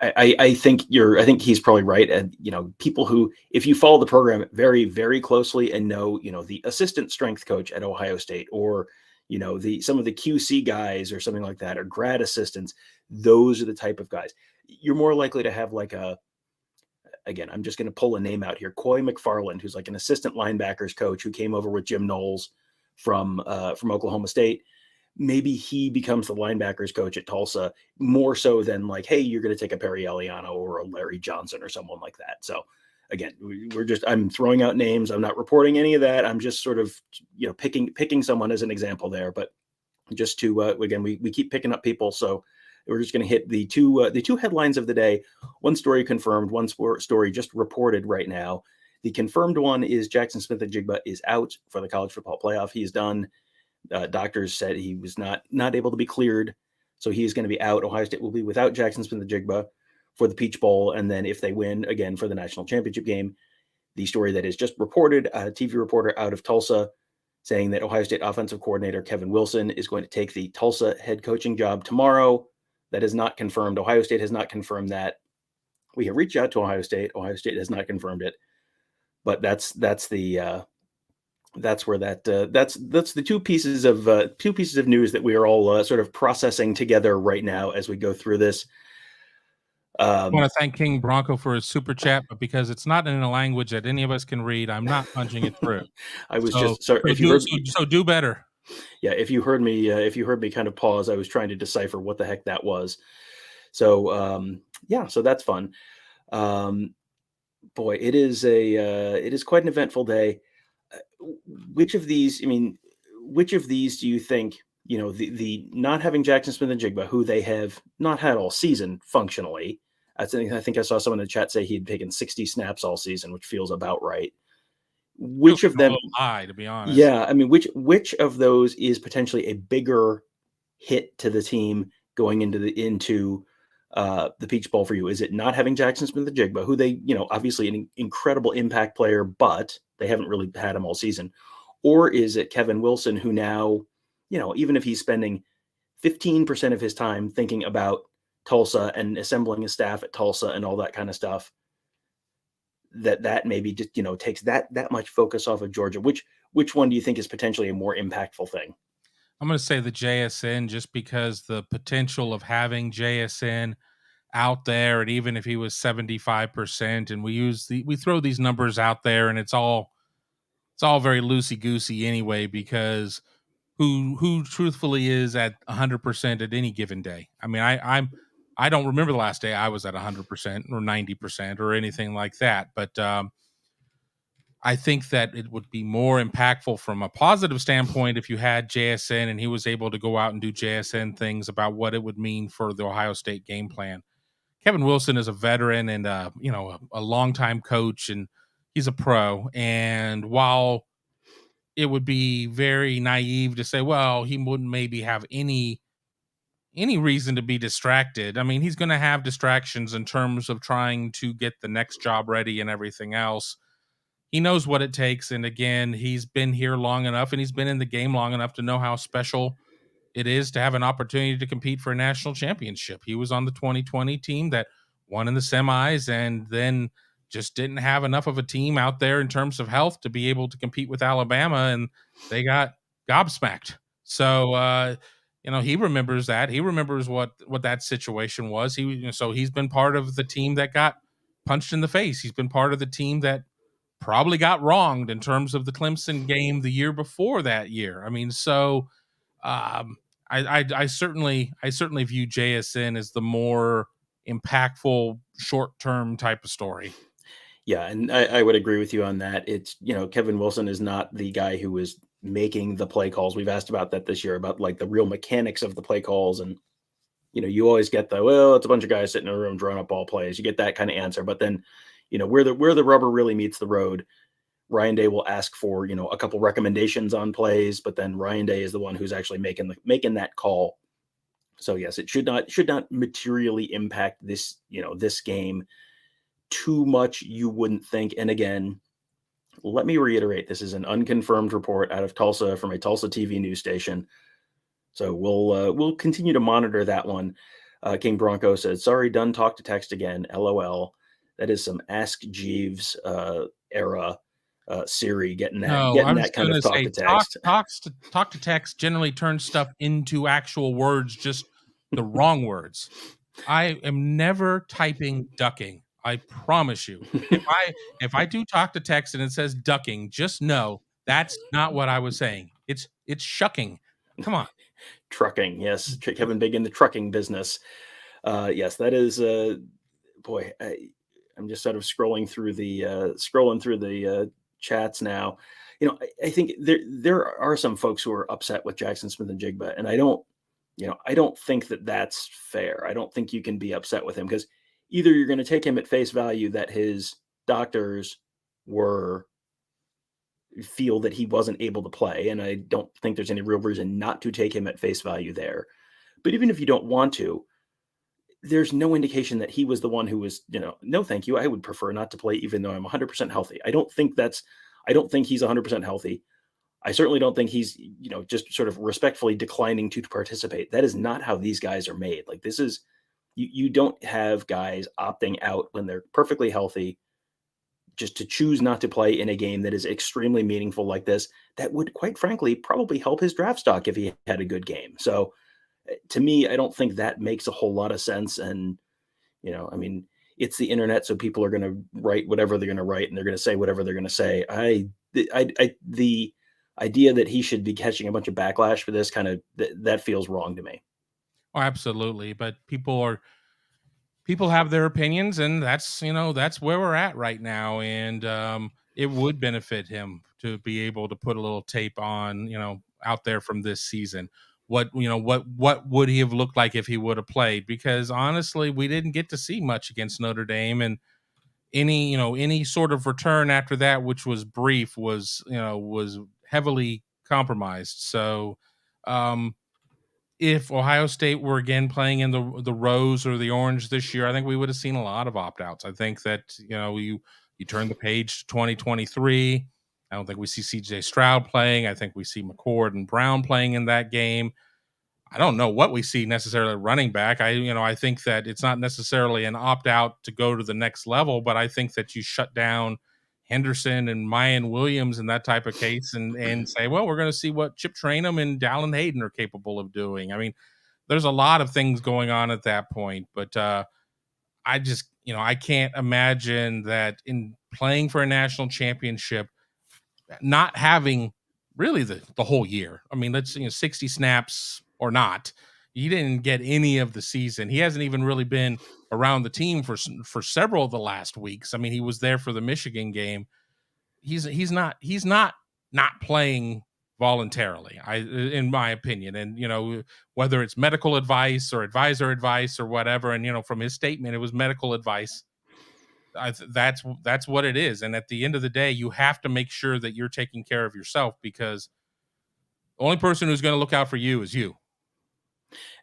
Speaker 1: I think he's probably right. And, people who, if you follow the program very, very closely and know, the assistant strength coach at Ohio State, or, some of the QC guys or something like that, or grad assistants, those are the type of guys you're more likely to have. Like again, I'm just going to pull a name out here, Coy McFarland, who's like an assistant linebackers coach who came over with Jim Knowles from Oklahoma State. Maybe he becomes the linebackers coach at Tulsa, more so than like, hey, you're going to take a Perry Aliano or a Larry Johnson or someone like that. So again, I'm throwing out names. I'm not reporting any of that. I'm just sort of, picking someone as an example there, but just to, again, we keep picking up people. So we're just going to hit the two headlines of the day. One story confirmed, one story just reported right now. The confirmed one is Jaxon Smith-Njigba is out for the college football playoff. He is done. Doctors said he was not able to be cleared, so he's going to be out. Ohio State will be without Jaxon Smith-Njigba for the Peach Bowl, and then if they win again for the national championship game. The story that is just reported, a TV reporter out of Tulsa saying that Ohio State offensive coordinator Kevin Wilson is going to take the Tulsa head coaching job tomorrow. That is not confirmed. Ohio State has not confirmed that. We have reached out to Ohio State. Ohio State has not confirmed it, but that's the that's where that's the two pieces of news that we are all sort of processing together right now as we go through this.
Speaker 2: I want to thank King Bronco for his super chat, but because it's not in a language that any of us can read, I'm not punching it through.
Speaker 1: I was
Speaker 2: So,
Speaker 1: just sorry
Speaker 2: so
Speaker 1: if you
Speaker 2: do
Speaker 1: heard.
Speaker 2: so do better.
Speaker 1: Yeah, if you heard me kind of pause, I was trying to decipher what the heck that was. So yeah, so that's fun. Um, Boy, it is quite an eventful day. Which of these? I mean, which of these do you think? The not having Jackson Smith-Njigba, who they have not had all season functionally. I think I saw someone in the chat say he had taken 60 snaps all season, which feels about right.
Speaker 2: Feels
Speaker 1: Which of
Speaker 2: like a
Speaker 1: them?
Speaker 2: little high, to be honest.
Speaker 1: Yeah, I mean, which of those is potentially a bigger hit to the team going into the Peach Bowl for you? Is it not having Jackson Smith-Njigba, who they, obviously an incredible impact player, but they haven't really had him all season, or is it Kevin Wilson, who now, even if he's spending 15% of his time thinking about Tulsa and assembling his staff at Tulsa and all that kind of stuff, that maybe just takes that much focus off of Georgia. Which one do you think is potentially a more impactful thing?
Speaker 2: I'm going to say the JSN, just because the potential of having JSN out there, and even if he was 75%, and we throw these numbers out there, and it's all very loosey goosey anyway, because who truthfully is at 100% at any given day? I mean, I don't remember the last day I was at 100% or 90% or anything like that, but I think that it would be more impactful from a positive standpoint if you had JSN and he was able to go out and do JSN things about what it would mean for the Ohio State game plan. Kevin Wilson is a veteran and a longtime coach, and he's a pro. And while it would be very naive to say, well, he wouldn't maybe have any reason to be distracted. I mean, he's going to have distractions in terms of trying to get the next job ready and everything else. He knows what it takes, and again, he's been here long enough and he's been in the game long enough to know how special it is to have an opportunity to compete for a national championship. He was on the 2020 team that won in the semis and then just didn't have enough of a team out there in terms of health to be able to compete with Alabama, and they got gobsmacked. So he remembers that. He remembers what that situation was. So he's been part of the team that got punched in the face. He's been part of the team that probably got wronged in terms of the Clemson game the year before that year. I mean, so I certainly view JSN as the more impactful short term type of story.
Speaker 1: Yeah, and I would agree with you on that. It's, Kevin Wilson is not the guy who is making the play calls. We've asked about that this year, about like the real mechanics of the play calls. And, you always get it's a bunch of guys sitting in a room drawing up ball plays. You get that kind of answer. But then, where the rubber really meets the road, Ryan Day will ask for, a couple recommendations on plays, but then Ryan Day is the one who's actually making that call. So yes, it should not materially impact this, this game too much, you wouldn't think. And again, let me reiterate, this is an unconfirmed report out of Tulsa from a Tulsa TV news station. So we'll continue to monitor that one. King Bronco said, "Sorry, done talk to text again. LOL." That is some Ask Jeeves era Siri getting
Speaker 2: I was
Speaker 1: that kind
Speaker 2: going
Speaker 1: of
Speaker 2: to
Speaker 1: talk
Speaker 2: say
Speaker 1: to text.
Speaker 2: talk to text generally turns stuff into actual words, just the wrong words. I am never typing ducking. I promise you. If I do talk to text and it says ducking, just know that's not what I was saying. It's shucking. Come on.
Speaker 1: Trucking, yes, Kevin Big in the trucking business. Yes, that is. Boy, I'm just sort of scrolling through the chats now. I think there are some folks who are upset with Jackson Smith-Njigba, and I don't think that that's fair. I don't think you can be upset with him, because either you're going to take him at face value that his doctors feel that he wasn't able to play, and I don't think there's any real reason not to take him at face value there. But even if you don't want to, there's no indication that he was the one who was, no, thank you. I would prefer not to play, even though I'm 100% healthy. I don't think he's 100% healthy. I certainly don't think he's, just sort of respectfully declining to participate. That is not how these guys are made. Like, this is, you don't have guys opting out when they're perfectly healthy just to choose not to play in a game that is extremely meaningful like this, that would, quite frankly, probably help his draft stock if he had a good game. So to me, I don't think that makes a whole lot of sense. And, I mean, it's the internet, so people are going to write whatever they're going to write, and they're going to say whatever they're going to say. The idea that he should be catching a bunch of backlash for this that feels wrong to me.
Speaker 2: Oh, absolutely. But people have their opinions, and that's where we're at right now. And it would benefit him to be able to put a little tape on, out there from this season. What would he have looked like if he would have played? Because honestly, we didn't get to see much against Notre Dame, and any sort of return after that, which was brief, was heavily compromised. So if Ohio State were again playing in the rose or the orange this year, I think we would have seen a lot of opt-outs. I think that you turn the page to 2023. I don't think we see CJ Stroud playing. I think we see McCord and Brown playing in that game. I don't know what we see necessarily running back. I think that it's not necessarily an opt-out to go to the next level, but I think that you shut down Henderson and Mayan Williams in that type of case and say, well, we're going to see what Chip Trainum and Dallin Hayden are capable of doing. I mean, there's a lot of things going on at that point, but I just, I can't imagine that in playing for a national championship, not having really the whole year. I mean, let's 60 snaps or not. He didn't get any of the season. He hasn't even really been around the team for several of the last weeks. I mean, he was there for the Michigan game. He's not playing voluntarily, in my opinion. And whether it's medical advice or advisor advice or whatever, and from his statement, it was medical advice. That's what it is. And at the end of the day, you have to make sure that you're taking care of yourself, because the only person who's going to look out for you is you.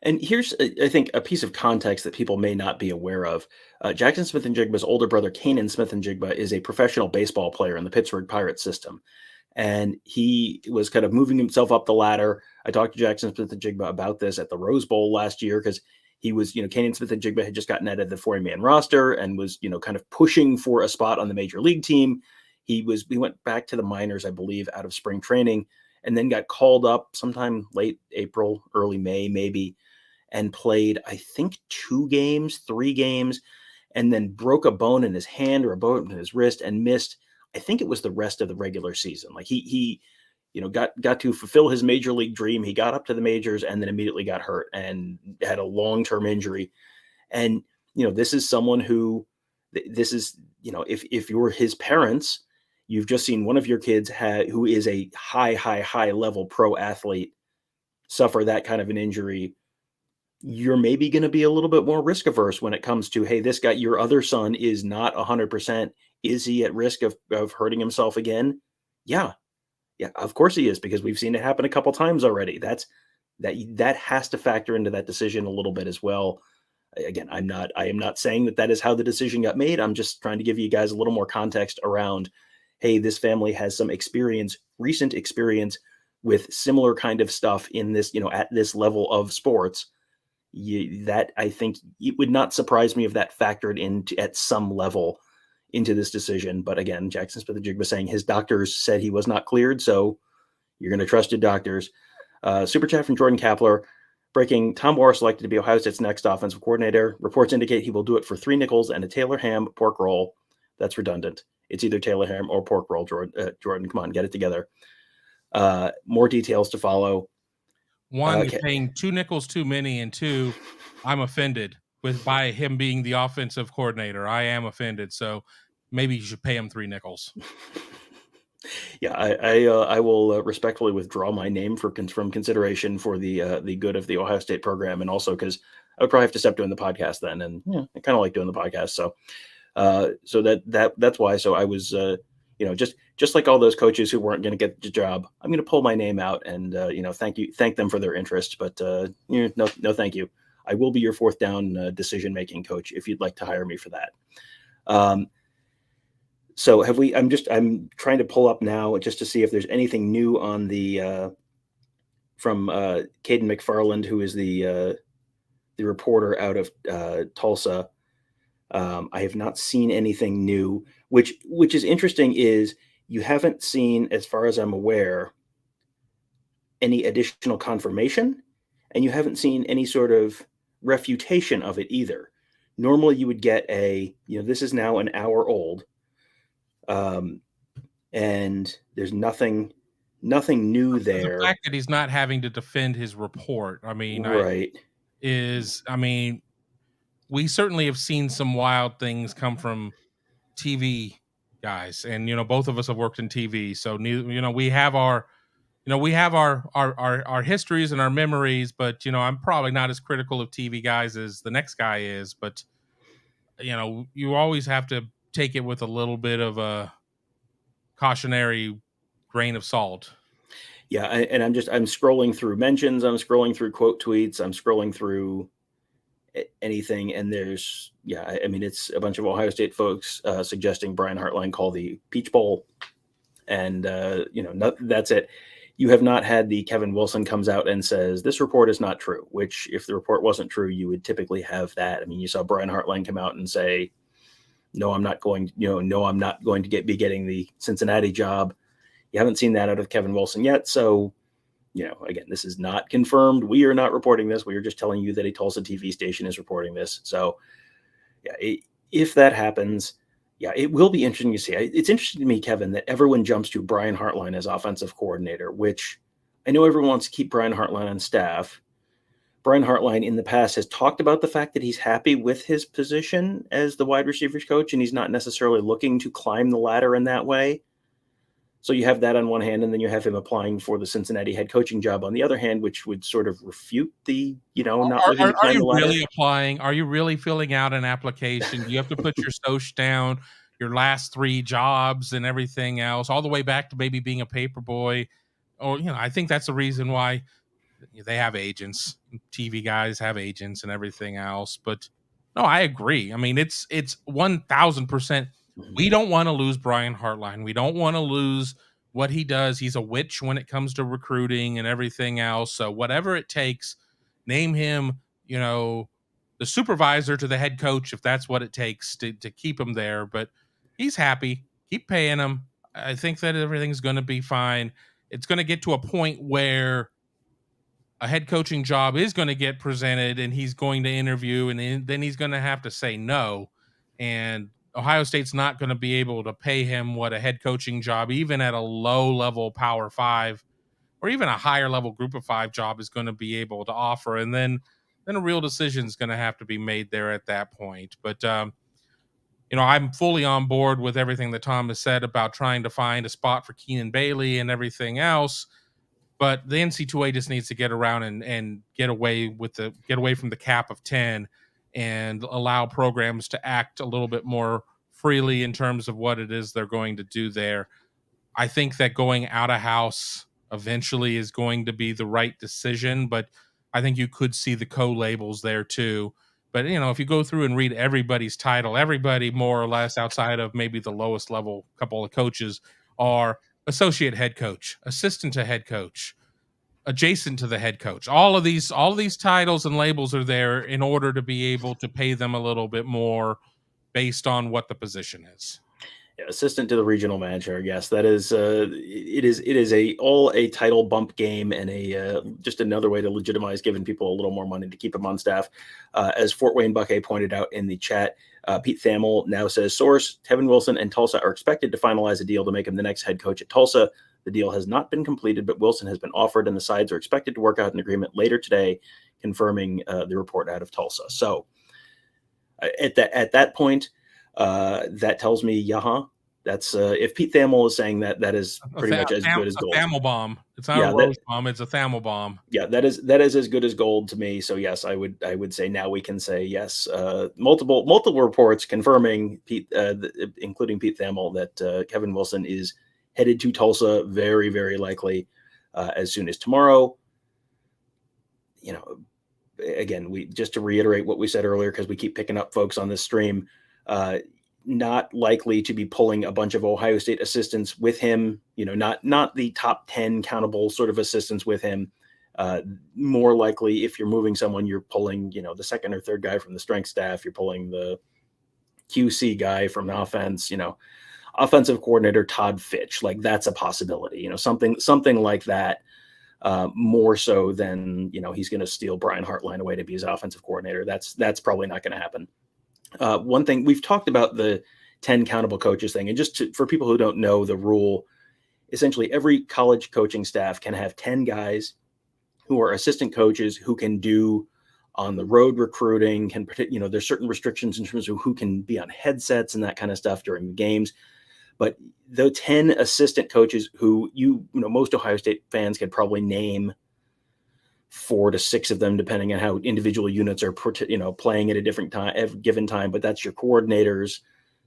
Speaker 1: And here's, I think, a piece of context that people may not be aware of. Jaxon Smith-Njigba's older brother, Kanan Smith-Njigba, is a professional baseball player in the Pittsburgh Pirates system. And he was kind of moving himself up the ladder. I talked to Jaxon Smith-Njigba about this at the Rose Bowl last year, because he was, Kanan Smith-Njigba had just gotten out of the 40-man roster and was, kind of pushing for a spot on the major league team. He went back to the minors, I believe, out of spring training, and then got called up sometime late April, early May, maybe, and played, I think, 3 games, and then broke a bone in his hand or a bone in his wrist and missed, I think it was the rest of the regular season. Like he got to fulfill his major league dream. He got up to the majors and then immediately got hurt and had a long-term injury. And, this is someone who, if you're his parents, you've just seen one of your kids who is a high level pro athlete suffer that kind of an injury. You're maybe going to be a little bit more risk averse when it comes to, hey, this guy, your other son is not 100%. Is he at risk of hurting himself again? Yeah, of course he is, because we've seen it happen a couple times already. That has to factor into that decision a little bit as well. Again, I am not saying that is how the decision got made. I'm just trying to give you guys a little more context around, hey, this family has some recent experience with similar kind of stuff in this, at this level of sports. That I think it would not surprise me if that factored into at some level into this decision. But again, Jaxon Smith-Njigba saying his doctors said he was not cleared, so you're going to trust your doctors. Super chat from Jordan Kapler. Breaking: Tom Orr selected to be Ohio State's next offensive coordinator. Reports indicate he will do it for 3 nickels and a Taylor ham pork roll. That's redundant. It's either Taylor ham or pork roll, Jordan. Come on, get it together. More details to follow.
Speaker 2: 1, you're paying 2 nickels too many, and 2, I'm offended by him being the offensive coordinator. I am offended, so maybe you should pay him 3 nickels.
Speaker 1: Yeah, I will respectfully withdraw my name from consideration for the good of the Ohio State program, and also because I would probably have to stop doing the podcast then, and I kind of like doing the podcast, so that's why. So I was just like all those coaches who weren't going to get the job, I'm going to pull my name out and thank them for their interest, but no thank you. I will be your 4th down decision making coach if you'd like to hire me for that. So I'm trying to pull up now just to see if there's anything new on the from Caden McFarland, who is the reporter out of Tulsa. I have not seen anything new, which is interesting. Is you haven't seen, as far as I'm aware, any additional confirmation, and you haven't seen any sort of refutation of it either. Normally, you would get this is now an hour old, and there's nothing new
Speaker 2: The
Speaker 1: there.
Speaker 2: fact that he's not having to defend his report,
Speaker 1: Right.
Speaker 2: we certainly have seen some wild things come from TV guys, and both of us have worked in TV, so we have our histories and our memories, but I'm probably not as critical of TV guys as the next guy is, but you always have to take it with a little bit of a cautionary grain of salt.
Speaker 1: Yeah, and I'm scrolling through mentions, I'm scrolling through quote tweets, I'm scrolling through anything, and there's it's a bunch of Ohio State folks suggesting Brian Hartline call the Peach Bowl, and that's it. You have not had the Kevin Wilson comes out and says this report is not true, which if the report wasn't true, you would typically have that. I mean, you saw Brian Hartline come out and say, no, I'm not going to be getting the Cincinnati job. You haven't seen that out of Kevin Wilson yet. So, again, this is not confirmed. We are not reporting this. We are just telling you that a Tulsa TV station is reporting this. So, yeah, if that happens, yeah, it will be interesting to see. It's interesting to me, Kevin, that everyone jumps to Brian Hartline as offensive coordinator, which I know everyone wants to keep Brian Hartline on staff. Brian Hartline in the past has talked about the fact that he's happy with his position as the wide receivers coach, and he's not necessarily looking to climb the ladder in that way. So you have that on one hand, and then you have him applying for the Cincinnati head coaching job on the other hand, which would sort of refute the, not looking to climb the ladder.
Speaker 2: Really applying? Are you really filling out an application? Do you have to put your social down, your last 3 jobs and everything else, all the way back to maybe being a paper boy? Or, I think that's the reason why they have agents. TV guys have agents and everything else. But no, I agree. I mean, it's 1000%. We don't want to lose Brian Hartline. We don't want to lose what he does. He's a witch when it comes to recruiting and everything else. So whatever it takes, name him, the supervisor to the head coach, if that's what it takes to keep him there. But he's happy. Keep paying him. I think that everything's going to be fine. It's going to get to a point where a head coaching job is going to get presented and he's going to interview, and then he's going to have to say no. And Ohio State's not going to be able to pay him what a head coaching job, even at a low level Power 5 or even a higher level Group of 5 job, is going to be able to offer. And then a real decision is going to have to be made there at that point. But, I'm fully on board with everything that Tom has said about trying to find a spot for Keenan Bailey and everything else. But the NC2A just needs to get around and get away from the cap of 10 and allow programs to act a little bit more freely in terms of what it is they're going to do there. I think that going out of house eventually is going to be the right decision, but I think you could see the co-labels there too. But, if you go through and read everybody's title, everybody more or less outside of maybe the lowest level couple of coaches are associate head coach, assistant to head coach, adjacent to the head coach. All of these titles and labels are there in order to be able to pay them a little bit more based on what the position is.
Speaker 1: Yeah, assistant to the regional manager. Yes, that is. It is a title bump game and just another way to legitimize giving people a little more money to keep them on staff. As Fort Wayne Buckeye pointed out in the chat, Pete Thamel now says, source, Kevin Wilson and Tulsa are expected to finalize a deal to make him the next head coach at Tulsa. The deal has not been completed, but Wilson has been offered, and the sides are expected to work out an agreement later today, confirming the report out of Tulsa. So at that point, that tells me, that's if Pete Thamel is saying that, that is pretty much as good as gold.
Speaker 2: Thamel bomb. It's not a rose bomb. It's a Thamel bomb.
Speaker 1: Yeah, that is as good as gold to me. So yes, I would say now we can say yes. Multiple reports confirming Pete, including Pete Thamel, that Kevin Wilson is headed to Tulsa, very, very likely as soon as tomorrow. Again, just to reiterate what we said earlier, because we keep picking up folks on this stream, not likely to be pulling a bunch of Ohio State assistants with him, not the top 10 countable sort of assistants with him. More likely, if you're moving someone, you're pulling, the second or third guy from the strength staff, you're pulling the QC guy from the offense, offensive coordinator Todd Fitch, like that's a possibility, something like that, more so than, he's going to steal Brian Hartline away to be his offensive coordinator. That's probably not going to happen. One thing we've talked about, the 10 countable coaches thing, and just for people who don't know the rule, essentially every college coaching staff can have 10 guys who are assistant coaches who can do on the road recruiting, there's certain restrictions in terms of who can be on headsets and that kind of stuff during the games. But the 10 assistant coaches who most Ohio State fans could probably name 4 to 6 of them, depending on how individual units are, playing at a different time, every given time. But that's your coordinators.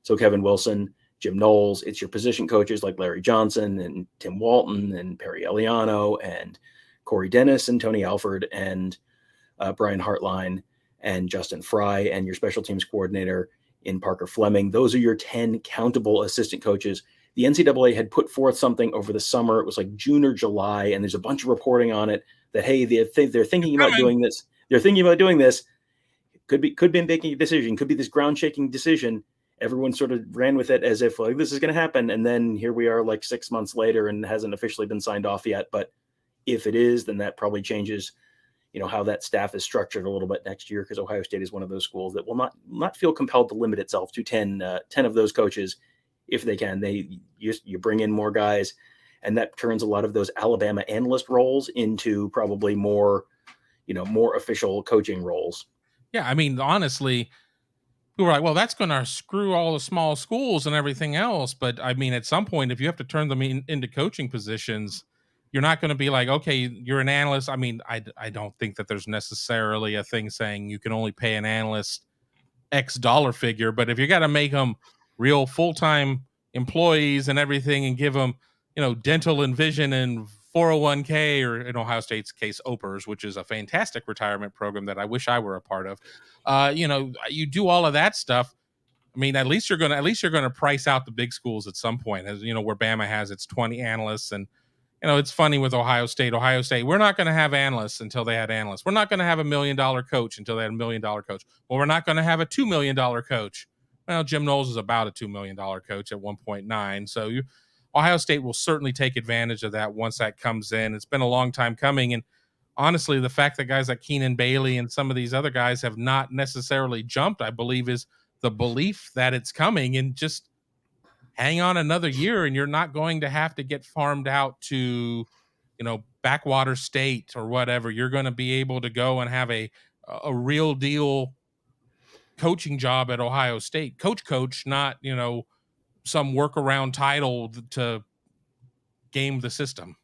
Speaker 1: So Kevin Wilson, Jim Knowles, it's your position coaches like Larry Johnson and Tim Walton and Perry Eliano and Corey Dennis and Tony Alford and Brian Hartline and Justin Fry, and your special teams coordinator in Parker Fleming. Those are your 10 countable assistant coaches. The NCAA had put forth something over the summer. It was like June or July, and there's a bunch of reporting on it that, hey, they're thinking about doing this. They're thinking about doing this. Could be making a decision. Could be this ground-shaking decision. Everyone sort of ran with it as if like this is going to happen, and then here we are like 6 months later, and it hasn't officially been signed off yet. But if it is, then that probably changes how that staff is structured a little bit next year, because Ohio State is one of those schools that will not feel compelled to limit itself to 10 of those coaches if they can. You bring in more guys, and that turns a lot of those Alabama analyst roles into probably more official coaching roles.
Speaker 2: Yeah, I mean, honestly, people are like, well, that's going to screw all the small schools and everything else. But I mean, at some point, if you have to turn them into coaching positions, you're not going to be like, okay, you're an analyst. I mean, I don't think that there's necessarily a thing saying you can only pay an analyst X dollar figure. But if you got to make them real full-time employees and everything and give them, dental and vision and 401k, or in Ohio State's case, OPERS, which is a fantastic retirement program that I wish I were a part of. You do all of that stuff. I mean, at least you're going to price out the big schools at some point, as where Bama has its 20 analysts. And it's funny with Ohio State, we're not going to have analysts until they had analysts. We're not going to have $1 million coach until they had $1 million coach. Well, we're not going to have a $2 million coach. Well, Jim Knowles is about a $2 million coach at 1.9. So Ohio State will certainly take advantage of that once that comes in. It's been a long time coming. And honestly, the fact that guys like Keenan Bailey and some of these other guys have not necessarily jumped, I believe, is the belief that it's coming. And just hang on another year, and you're not going to have to get farmed out to, backwater state or whatever. You're going to be able to go and have a real deal coaching job at Ohio State. Coach, not, some workaround title to game the system.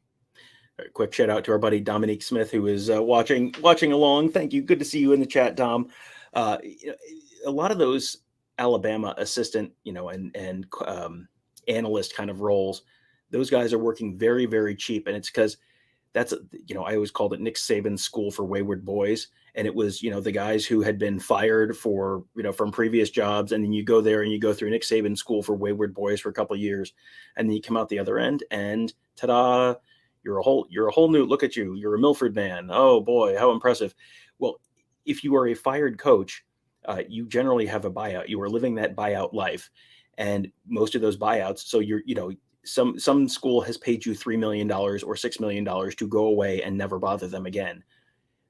Speaker 1: A quick shout out to our buddy Dominique Smith, who is watching along. Thank you. Good to see you in the chat, Dom. A lot of those Alabama assistant, and analyst kind of roles, those guys are working very, very cheap. And it's because that's, I always called it Nick Saban's school for wayward boys. And it was, the guys who had been fired for, from previous jobs. And then you go there and you go through Nick Saban's school for wayward boys for a couple of years. And then you come out the other end and ta-da, you're a whole new, look at you. You're a Milford man. Oh boy, how impressive. Well, if you are a fired coach, you generally have a buyout. You are living that buyout life, and most of those buyouts. So some school has paid you $3 million or $6 million to go away and never bother them again.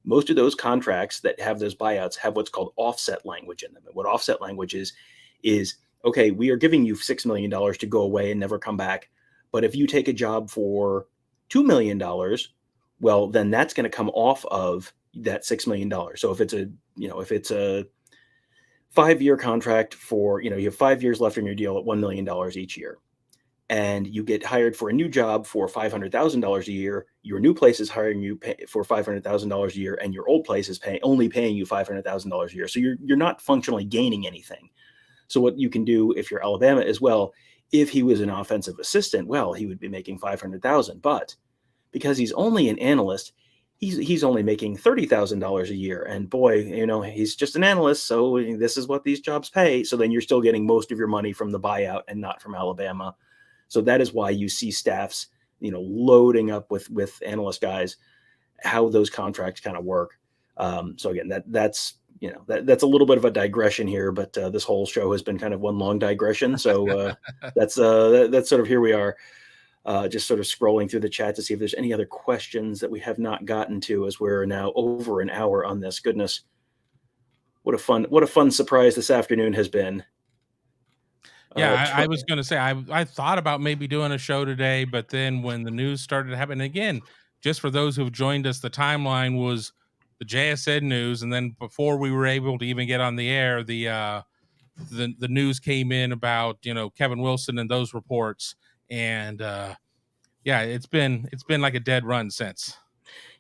Speaker 1: Most of those contracts that have those buyouts have what's called offset language in them. And what offset language is okay, we are giving you $6 million to go away and never come back. But if you take a job for $2 million, well, then that's going to come off of that $6 million. So if it's a 5-year contract for, you have 5 years left in your deal at $1 million each year, and you get hired for a new job for $500,000 a year, your new place is hiring you for $500,000 a year, and your old place is only paying you $500,000 a year. So you're not functionally gaining anything. So what you can do if you're Alabama as well, if he was an offensive assistant, well, he would be making $500,000, but because he's only an analyst, he's only making $30,000 a year. And boy, he's just an analyst. So this is what these jobs pay. So then you're still getting most of your money from the buyout and not from Alabama. So that is why you see staffs, loading up with analyst guys, how those contracts kind of work. So again, that's that's a little bit of a digression here, but this whole show has been kind of one long digression. So that's sort of here we are, just sort of scrolling through the chat to see if there's any other questions that we have not gotten to, as we're now over an hour on this. Goodness, what a fun surprise this afternoon has been.
Speaker 2: Yeah, I was going to say, I thought about maybe doing a show today, but then when the news started happening again, just for those who've joined us, the timeline was the JSN news, and then before we were able to even get on the air, the news came in about Kevin Wilson and those reports, and yeah, it's been like a dead run since.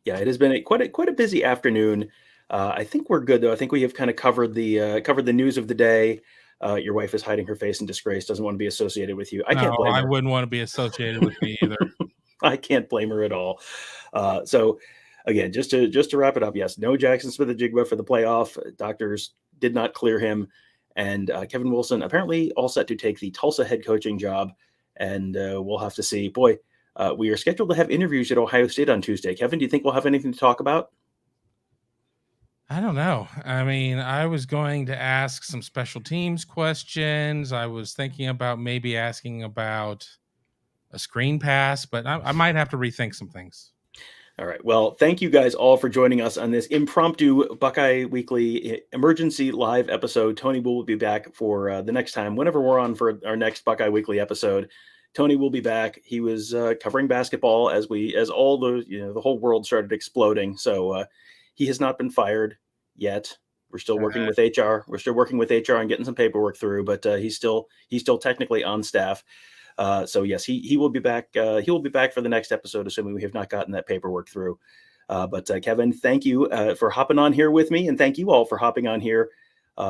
Speaker 1: Yeah, it has been quite a busy afternoon. I think we're good though. I think we have kind of covered the news of the day. Your wife is hiding her face in disgrace, doesn't want to be associated with you. I can't blame her.
Speaker 2: I wouldn't want to be associated with me either.
Speaker 1: I can't blame her at all. So again, just to wrap it up, yes, no Jaxon Smith-Njigba for the playoff. Doctors did not clear him. And Kevin Wilson apparently all set to take the Tulsa head coaching job. And we'll have to see. Boy, we are scheduled to have interviews at Ohio State on Tuesday. Kevin, do you think we'll have anything to talk about?
Speaker 2: I don't know. I mean, I was going to ask some special teams questions. I was thinking about maybe asking about a screen pass, but I might have to rethink some things.
Speaker 1: All right. Well, thank you guys all for joining us on this impromptu Buckeye Weekly emergency live episode. Tony will be back for the next time, whenever we're on for our next Buckeye Weekly episode. Tony will be back. He was covering basketball as all the whole world started exploding. So he has not been fired yet. We're still working with HR. We're still working with HR and getting some paperwork through, but he's still technically on staff. So yes, he will be back. He will be back for the next episode, assuming we have not gotten that paperwork through. But Kevin, thank you for hopping on here with me, and thank you all for hopping on here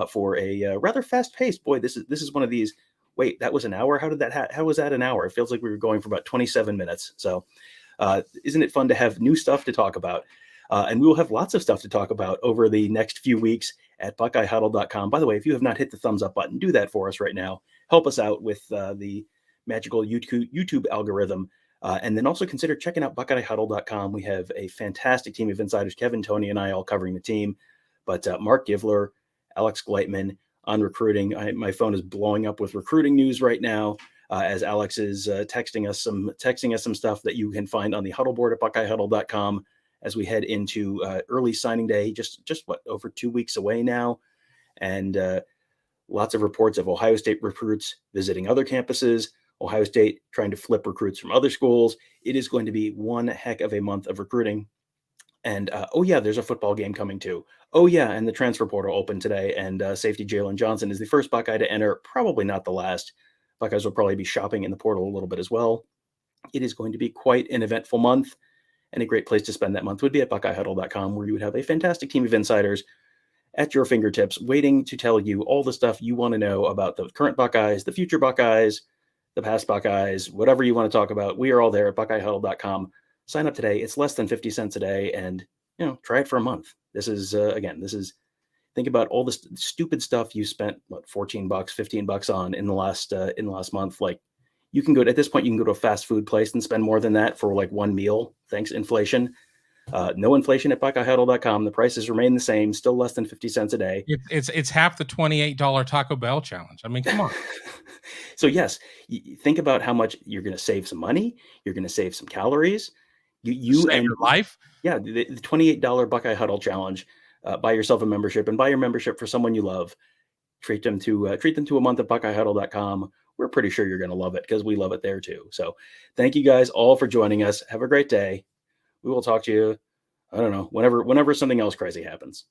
Speaker 1: for a rather fast-paced. Boy, this is one of these. Wait, that was an hour? How was that an hour? It feels like we were going for about 27 minutes. So isn't it fun to have new stuff to talk about? And we will have lots of stuff to talk about over the next few weeks at BuckeyeHuddle.com. By the way, if you have not hit the thumbs up button, do that for us right now. Help us out with the magical YouTube algorithm. And then also consider checking out BuckeyeHuddle.com. We have a fantastic team of insiders, Kevin, Tony, and I all covering the team. But Mark Givler, Alex Gleitman on recruiting. My phone is blowing up with recruiting news right now as Alex is texting us some stuff that you can find on the huddle board at BuckeyeHuddle.com as we head into early signing day, just over 2 weeks away now. And lots of reports of Ohio State recruits visiting other campuses, Ohio State trying to flip recruits from other schools. It is going to be one heck of a month of recruiting. And oh yeah, there's a football game coming too. Oh yeah, and the transfer portal opened today, and safety Jalen Johnson is the first Buckeye to enter, probably not the last. Buckeyes will probably be shopping in the portal a little bit as well. It is going to be quite an eventful month, and a great place to spend that month would be at BuckeyeHuddle.com, where you would have a fantastic team of insiders at your fingertips, waiting to tell you all the stuff you want to know about the current Buckeyes, the future Buckeyes, the past Buckeyes, whatever you want to talk about. We are all there at BuckeyeHuddle.com. Sign up today. It's less than 50 cents a day, and try it for a month. This is think about all the stupid stuff you spent $14, $15 on in the last month. Like, you can go at this point, you can go to a fast food place and spend more than that for like one meal. Thanks, inflation. No inflation at BuckeyeHuddle.com. The prices remain the same, still less than 50 cents a day.
Speaker 2: It's half the $28 Taco Bell challenge. I mean, come on.
Speaker 1: So yes, think about how much you're going to save some money. You're going to save some calories. You
Speaker 2: save your life.
Speaker 1: Yeah, the $28 Buckeye Huddle challenge. Buy yourself a membership and buy your membership for someone you love. Treat them to a month at BuckeyeHuddle.com. We're pretty sure you're going to love it because we love it there too. So thank you guys all for joining us. Have a great day. We will talk to you, I don't know, whenever something else crazy happens.